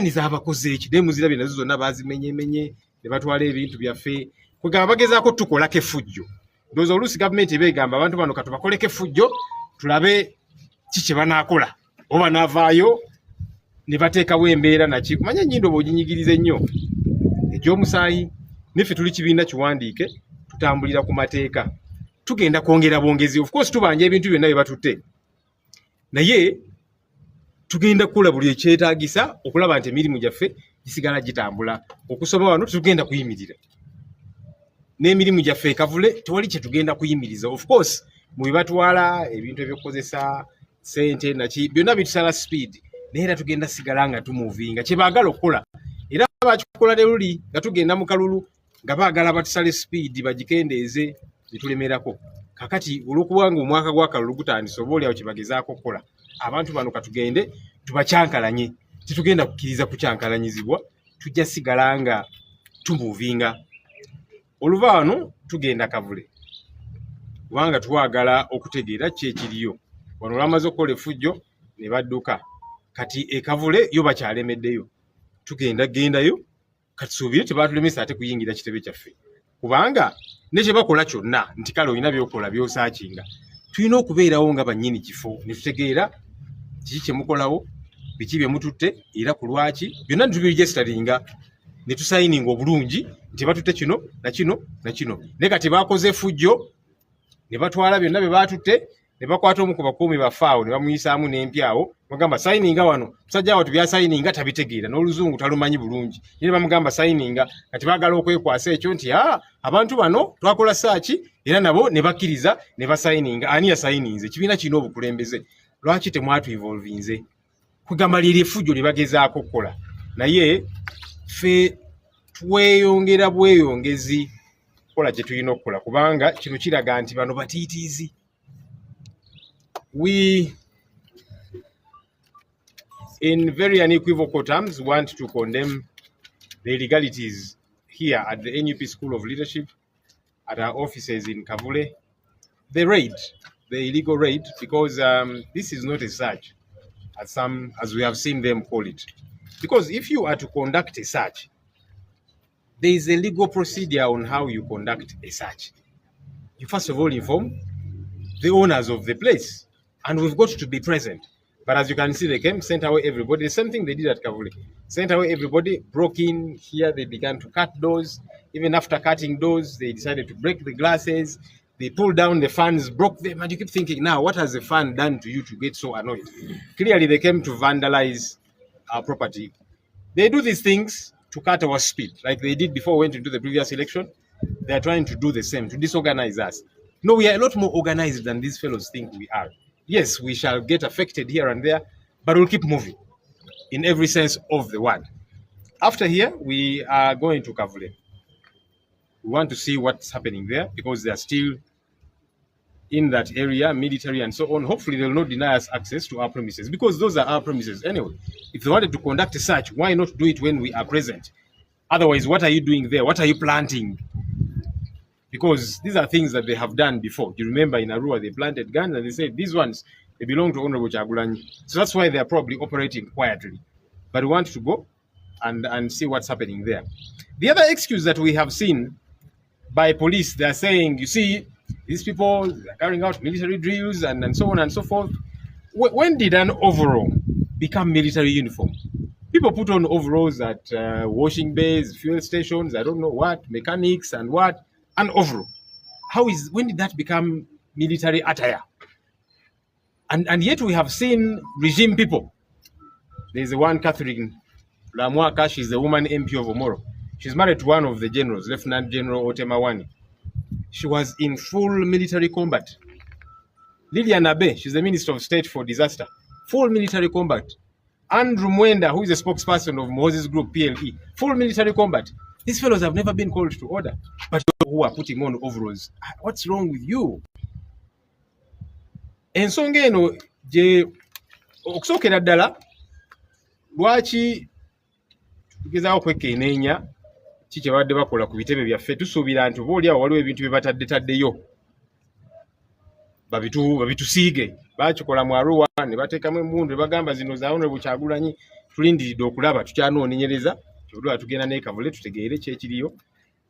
z'abakoze eki, naye muzirabye nazo zonna bazimenyemenye ne batwala ebintu byaffe. Kwegamba bagezaako tukolako effujjo. Ndowooza oluusi gavumenti eba egamba abantu bano katubakoleko effujjo tulabe kiki banaakola oba naavaayo ne bateekawo embeera naki kumanya ennyindo bw'oginyigiriza ennyo egy'omusaayi niffe tuli kibiina kiwandiike tutambulira ku mateeka tugenda kwongera bwongezi of course tubanja ebintu byonna bye batutte naye tugenda kukola buli ekyetaagisa okulaba nti emirimu gyaffe gisigala gitambula okusoma wano tugenda kuyimirira n'emirimu gyaffe ekavule tewali kye tugenda kuyimiriza of course mu bibatwala ebintu ebyokukozesa sente naki byonna bitusala speed naye era tugenda sigala nga tumuvinga kye baagala okukola era bakikola ne luli nga tugenda mu kalulu nga baagala batusale speed bagikendeeze bitulemerako kakati olw'okuba nga omwaka gw'akalulu gutandise oba oliawo kye bagezaako okukola abantu bano katugende tubacyankalanye tetugenda kukkiriza kucyankalanyizibwa tujja sigala nga tumuvinga oluva wano tugenda kavule kubanga twagala okutegeera kyekiriyo wano olwamaze okukola effujjo ne badduka kati ekavule yo bakyalemeddeyo tugenda gendayo katusuubire tebatulemesa ate kuyingira kitebe kyaffe kubanga nekye bakola kyonna nti kale olina byokola byosaakinga tulina okubeerawo nga bannyini kifo ne tutegeera kiki kye mukolawo biki bye mututte era ku lwaki byonna nitubiregisteringa ne tusayininga obulungi nti batutte kino na kino na kino naye kati bakoze effujjo ne batwala byonna bye batutte ne bakwata omu ku bakuumi bafaawo ne bamuyisaamu n'empyawo bagamba sayininga wano musajja awo tubyasayininga tabitegeera n'oluzungu talumanyi bulungi ne bamugamba sayininga kati baagala okwekwasa ekyo nti abantu bano twakola saaki era nabo ne bakkiriza ne basayininga ani yasayininze ekibiina kirina obukulembeze lwaki temwatu involvinze kugamba lyeri effujjo lye bagezaako okukola naye ffe tweyongera bweyongezi kukola kye tulina okukola kubanga kino kiraga nti bano batiitiizi we in very unequivocal terms want to condemn the illegalities here at the NUP School of Leadership at our offices in Kavule, the illegal raid, because this is not a search as we have seen them call it. Because if you are to conduct a search, there is a legal procedure on how you conduct a search. You first of all inform the owners of the place, and we've got to be present. But as you can see, they came, sent away everybody. The same thing they did at Kavule. Sent away everybody, broke in here, they began to cut doors. Even after cutting doors, they decided to break the glasses. They pulled down the fans, broke them, and you keep thinking, now, what has the fan done to you to get so annoyed? Clearly, they came to vandalize our property. They do these things to cut our speed, like they did before we went into the previous election. They are trying to do the same, to disorganize us. No, we are a lot more organized than these fellows think we are. Yes, we shall get affected here and there, but we'll keep moving in every sense of the word. After here, we are going to Kavule. We want to see what's happening there because they are still in that area, military and so on. Hopefully, they will not deny us access to our premises because those are our premises anyway. If they wanted to conduct a search, why not do it when we are present? Otherwise, what are you doing there? What are you planting? Because these are things that they have done before. You remember in Arua, they planted guns and they said, these ones, they belong to Honorable Chagulanyi. So that's why they're probably operating quietly. But we want to go and see what's happening there. The other excuse that we have seen by police, they're saying, you see, these people are carrying out military drills and so on and so forth. When did an overall become military uniform? People put on overalls at washing bays, fuel stations, I don't know what, mechanics and what. An overall. When did that become military attire? And yet we have seen regime people. There's the one, Catherine Lamwaka, she's the woman MP of Omoro. She's married to one of the generals, Lieutenant General Otemawani. She was in full military combat. Lilian Abe, she's the Minister of State for Disaster. Full military combat. Andrew Mwenda, who is a spokesperson of Moses Group, PLE. Full military combat. These fellows have never been called to order. But who are putting on overalls, what's wrong with you? Ensonga eno je okusookera ddala lwaki tugezaako kwekeeneenya kiki babadde bakola ku bitebe byaffe tusuubira nti oba oliawo waliwo ebintu bye bataddetaddeyo babitusiige bakikola mu Arua ne bateekamu emmundu ne bagamba zino za Honorable Kyagulanyi tulindiridde okulaba tukyanoonyereza kyobulwa tugenda ne Kavule tutegeere kyekiriyo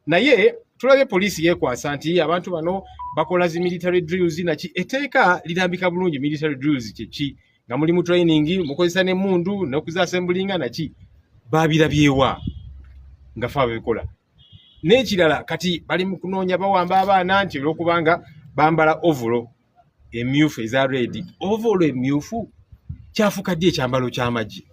naye tulabye poliisi yeekwasa nti abantu bano bakola zi military drills naki eteeka lirambika bulungi military drills kyeki nga mulimu training mukozesa n'emmundu n'okuzassembulinga naki baabirabyewa nga fe ababikola n'ekirala kati bali mu kunoonya bawamba abaana nti olw'okubanga bambala ovolo emyufu eza red ovolo emyufu kyafuka ddi ekyambalo ky'amagye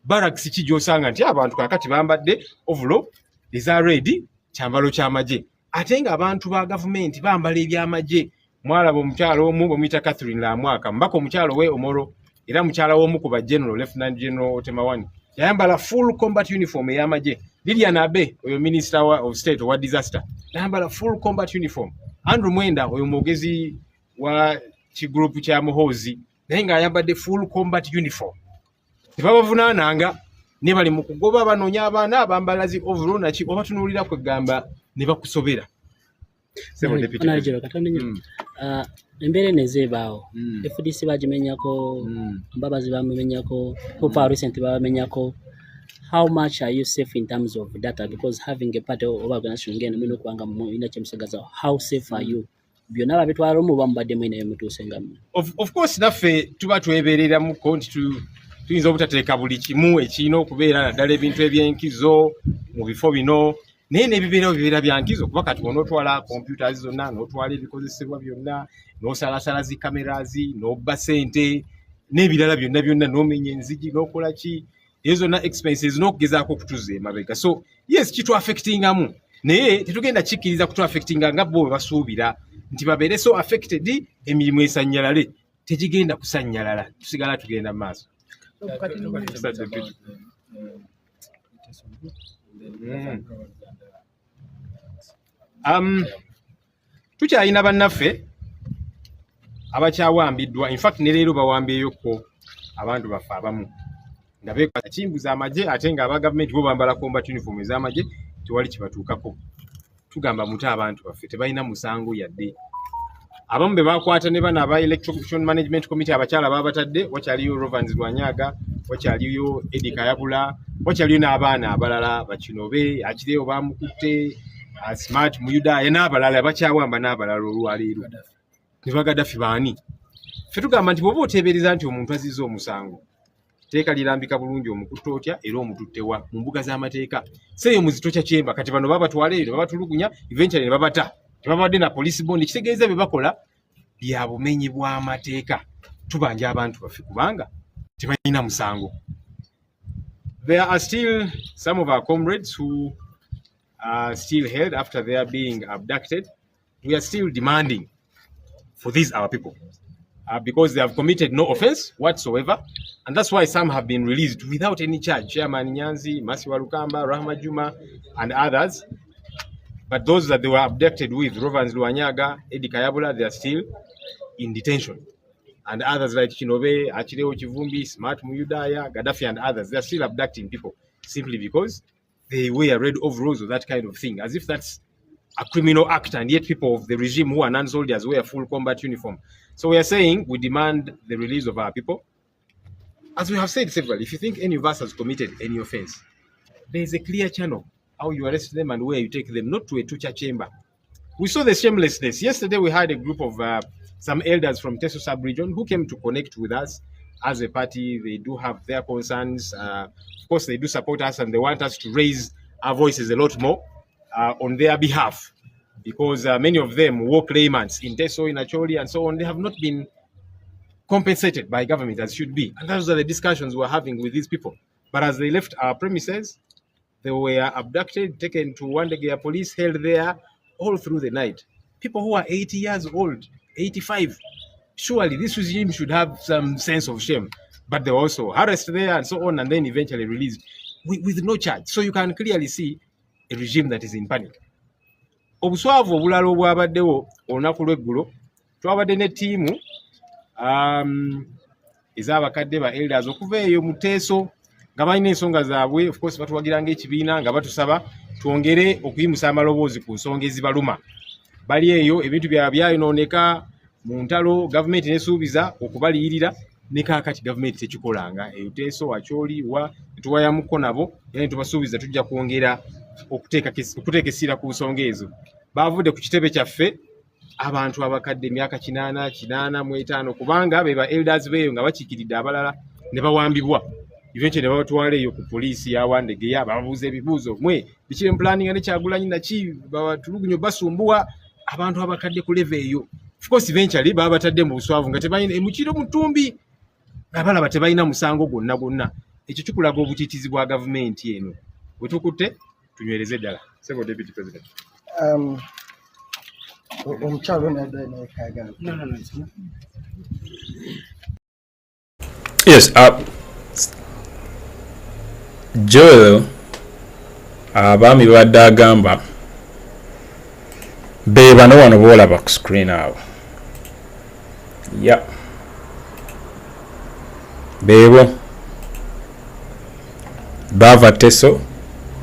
barracks ki gy'osanga nti abantu kakati bambadde ovolo eza red kyambalo ky'amagye ate nga abantu ba gavumenti bambala ebyamagye mwalaba omukyalo omu bamuyita Catherine Lamwaka mbaka omukyalo we Omoro era mukyala w'omu ku ba General Lieutenant General Otemawani yayambala full combat uniform ey'amagye Lilian Abe oyo Minister of State wa disaster yayambala full combat uniform Andrew Mwenda oyo mwogezi wa kigroup kya Muhozi naye nga ayambadde full combat uniform tebabavunaananga ne bali mu kugoba banoonya abaana abambala zi overall naki oba tunuulira kwegamba ne bakusobera embeera enezeebaawo FDC bagimenyako Mbabazi bamumenyako Popa recent babamenyako. How much are you safe in terms of data? Because having a part of organization again, we know kwanga ina chemusagaza. How safe are you? Byonna babitwala mu bambadde mwine emutusenga. Of course naffe tuba tweberera mu konti tuyinza obutateeka buli kimu ekirina okubeera naddala ebintu ebyenkizo mu bifo bino naye n'ebibeera bya nkizo kuba kati onootwala computers zonna n'otwala ebikozesebwa byonna n'osalasala zi cameras n'obba ssente n'ebirala byonna n'omenya enzigi n'okola ki ezo zonna expenses n'okugezaako okutuza emabega so yes kitu affectingamu naye tetugenda kikkiriza kutu affectinga nga bo basuubira nti babeere so affected emirimu esannyalale tegigenda kusannyalala tusigala tugenda mu maaso. Tukyalina bannaffe abakyawambiddwa in fact ne leero bawambyeyoko abantu baffe abamu nga beekwasa kimbuza amagye ate nga aba gavumenti bo bambala combat uniform ez'amagye tewali kibatuukako tugamba muto abantu baffe tebalina musango yadde abamu be bakwata ne bana aba Electoral Management Committee abakyala babatadde wakyaliyo Rovans Lwanyaga wakyaliyo Eddie Kayabula wakyaliyo n'abaana abalala bakinobe akireyo bamukutte Smart Muyuda n'abalala bakyawamba n'abalala olwaleero ne bagaddafi baani ffe tugamba nti bw'oba oteebereza nti omuntu azizza omusango teeka lirambika bulungi omukutta otya era omututtewa mu mbuga z'amateeka seeyo muzito kya kyemba kati bano babatwala eyo ne babatulugunya eventually ne babata tebabadde na police bond kitegeeza bye bakola bya bumenyi bw'amateeka tubanja abantu baffe kubanga tebalina musango. There are still some of our comrades who are still held after they are being abducted. We are still demanding for these our people because they have committed no offense whatsoever, and that's why some have been released without any charge. Chairman Nyanzi, Masi Warukamba, Rahma Juma, and others. But those that they were abducted with, Rovans Lwanyaga, Eddie Kayabula, they are still in detention. And others like Chinobe, Achireo Chivumbi, Smart Muyudaya, Gaddafi, and others, they are still abducting people simply because they wear red overalls or that kind of thing, as if that's a criminal act, and yet people of the regime who are non-soldiers wear full combat uniform. So we are saying we demand the release of our people. As we have said several, if you think any of us has committed any offense, there is a clear channel how you arrest them and where you take them, not to a torture chamber. We saw the shamelessness. Yesterday we had a group of some elders from Teso sub-region who came to connect with us as a party. They do have their concerns. Of course, they do support us and they want us to raise our voices a lot more on their behalf, because many of them war claimants in Teso, in Acholi, and so on. They have not been compensated by government as should be. And those are the discussions we're having with these people. But as they left our premises, they were abducted, taken to Wandegea police, held there all through the night. People who are 80 years old, 85. Surely this regime should have some sense of shame. But they were also harassed there and so on, and then eventually released with no charge. So you can clearly see a regime that is in panic. Obuswavu obulala obwabaddewo olunaku lw'eggulo twabadde ne ttiimu ez'abakadde ba elders okuva eyo mu Teeso nga balina ensonga zaabwe. Of course batuwagiranga ekibiina nga batusaba twongere okuyimusa amaloboozi ku nsonga ezibaluma. Bali eyo ebintu byabwe byayonooneka mu ntalo, gavumenti nesuubiza okubaliyirira ne kaakati gavumenti tekikolanga eyo teeso wakyoli wa tuwayamuko nabo era tubasuubiza tujja kwongera okuteeka essira ku nsonga ezo. Baavudde ku kitebe kyaffe abantu abakadde emyaka 85 kubanga be ba elders beeyo nga bakiikiridde abalala ne bawambibwa. Eventually ne babatwala eyo ku poliisi ya Wandegeya babuuza ebibuuzo mwe biki planning ne Kyagulanyi naki batulugunyo basumbuwa abantu abakadde ku level eyo. Of course eventually baba batadde mu buswavu nga tebalina emukiro mutumbi abalaba tebalina musango gwonna. Ekyo kikulaga obutiitizi bwa gavumenti eno. Bwe tukutte tunywereze ddala. Sebo Deputy President. Yes, Joel abaami babadde agamba be bano wano boolaba ku screen awo. Ya beebo baava Teso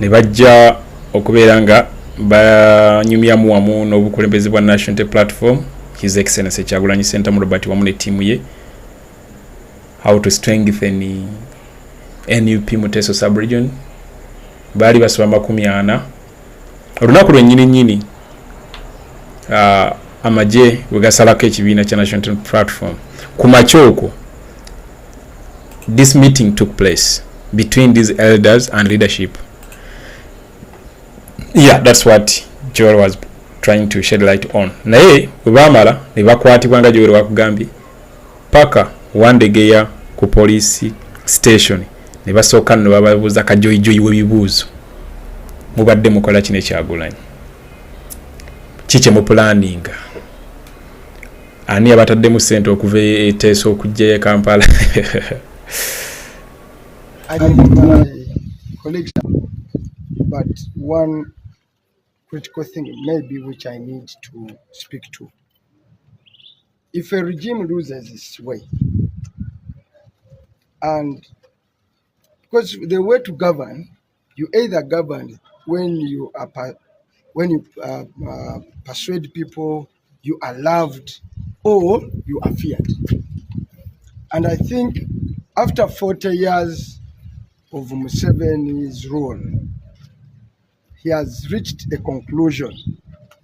ne bajja okubeera nga banyumyamu wamu n'obukulembeze bwa National Unity Platform, His Excellency Kyagulanyi Ssentamu Robert wamu ne ttiimu ye, how to strengthen NUP mu Teso sub-region. Baali basoba 40 olunaku lwennyini amagye bwe gasalako ekibiina kya National Unity Platform ku makyoko. This meeting took place between these elders and leadership. Yeah, that's what Joel was trying to shed light on. Naye bwe baamala ne bakwatibwa nga Joel wakugambye paka Wandegeya ku police station ne basooka ne bababuuza kajoyijoyi w'ebibuuzo. Mubadde mukola kino Kyagulanyi? Kiki mu planning? Ani abataddemu ssente okuva e Teso okujja e Kampala? I think my colleagues, but one critical thing maybe which I need to speak to. If a regime loses its way, and because the way to govern, you either govern when you persuade people, you are loved, or you are feared. And I think after 40 years of Museveni's rule, he has reached a conclusion,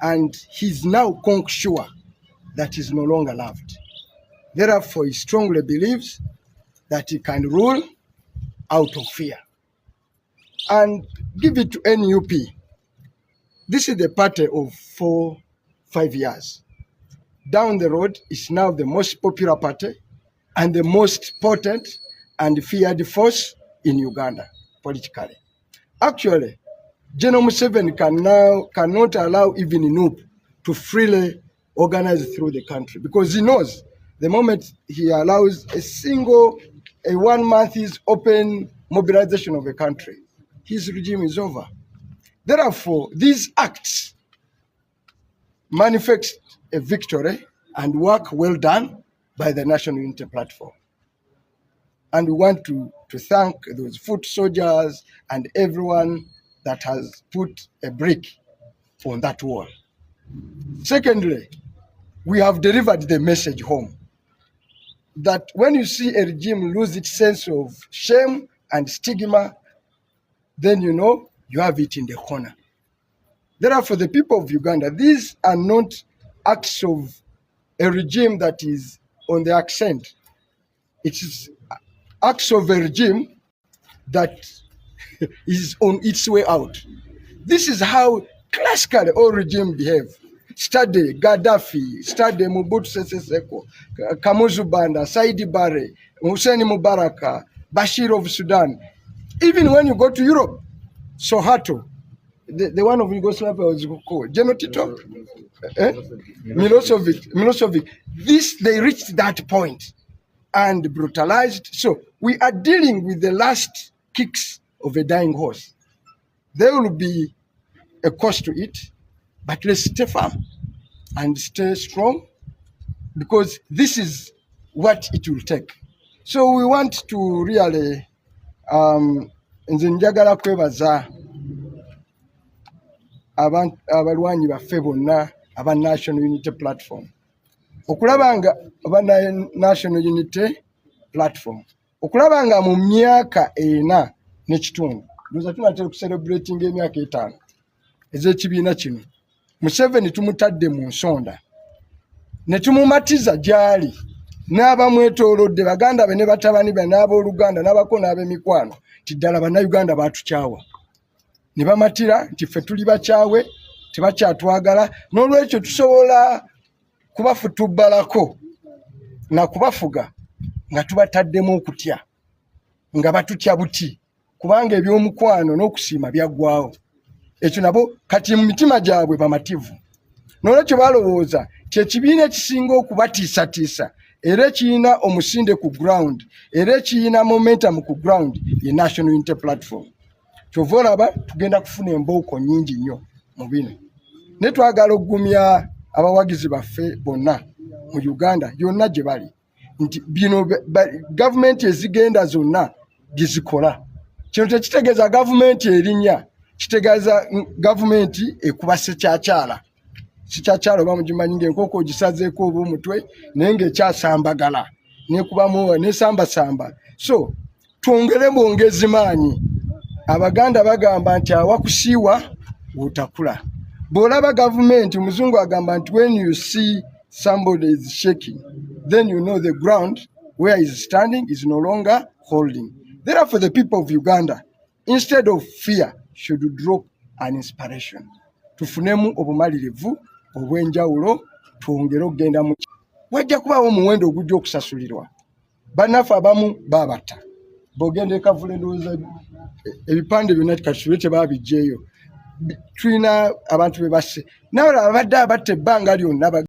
and he's now sure that he's no longer loved. Therefore, he strongly believes that he can rule out of fear. And give it to NUP. This is the party of 4-5 years. Down the road, it's now the most popular party and the most potent and feared force in Uganda politically. Actually, General Museveni cannot allow even NUP to freely organize through the country, because he knows the moment he allows a 1 month is open mobilization of a country, his regime is over. Therefore, these acts manifest a victory and work well done by the National Unity Platform. And we want to thank those foot soldiers and everyone that has put a brick on that wall. Secondly, we have delivered the message home that when you see a regime lose its sense of shame and stigma, then you know you have it in the corner. Therefore, the people of Uganda, these are not acts of a regime that is on the ascent. It is acts of a regime that is on its way out. This is how classically all regimes behave. Study Gaddafi, study Mobutu Sese Seko, Kamuzu Banda, Saidi Barre, Hussein Mubaraka, Bashir of Sudan. Even when you go to Europe, Sohato, the one of Yugoslavia was called General Tito, Milosevic. This, they reached that point and brutalized. So we are dealing with the last kicks of a dying horse. There will be a cost to it, but let's stay firm and stay strong, because this is what it will take. So we want to really nze njagala kwebaza abalwanyi baffe bonna aba National Unity Platform okulaba nga aba National Unity platform okulaba nga mu myaka 4 n'ekitundu ndoza tunatera ku celebrating emyaka 5 ez'ekibiina kino Museveni tumutadde mu nsonda ne tumumatiza gyali n'abamwetoolodde baganda be ne batabani be n'abooluganda n'abako n'ab'emikwano ti ddala bannayuganda batukyawa ne bamatira nti ffe tuli bakyawe tebakyatwagala n'olwekyo tusobola kubafutubbalako na kubafuga nga tubataddemu okutya nga batutya buti kubanga eby'omukwano n'okusiima byaggwawo ekyo nabo kati mu mitima gyabwe bamativu n'olwekyo balowooza kyekibiina ekisinga okubatiisatiisa era ekiyina omusinde ku ground era ekiyina momentum ku ground ye National Unity Platform kyova olaba tugenda kufuna embooko nnyingi nnyo mu bino ne twagala okugumya abawagizi baffe bonna mu Uganda yonna gye bali nti bino gavumenti ezigenda zonna gizikola kino tekitegeeza gavumenti erinnya kitegeeza gavumenti ekuba sekyakyala oba mugimanyi ng'enkoko ogisazeeko oba omutwe naye ng'ekyasambagala nekubamu nesambasamba so twongere bwongezi maanyi abaganda bagamba nti awakusiiwa wotakula bw'olaba gavumenti muzungu agamba nti when you see somebody is shaking then you know the ground where he is standing is no longer holding. Therefore the people of Uganda instead of fear should drop an inspiration tufunemu obumalirivu obwenjawulo twongere okugenda mu wajja kubaawo omuwendo ogujja okusasulirwa bannaffe abamu baabata bw'ogenda ekavule ndowooza ebipande byonna kati tebaabijjeeyo tulina abantu be basse nawe abadde abatta ebbanga lyonna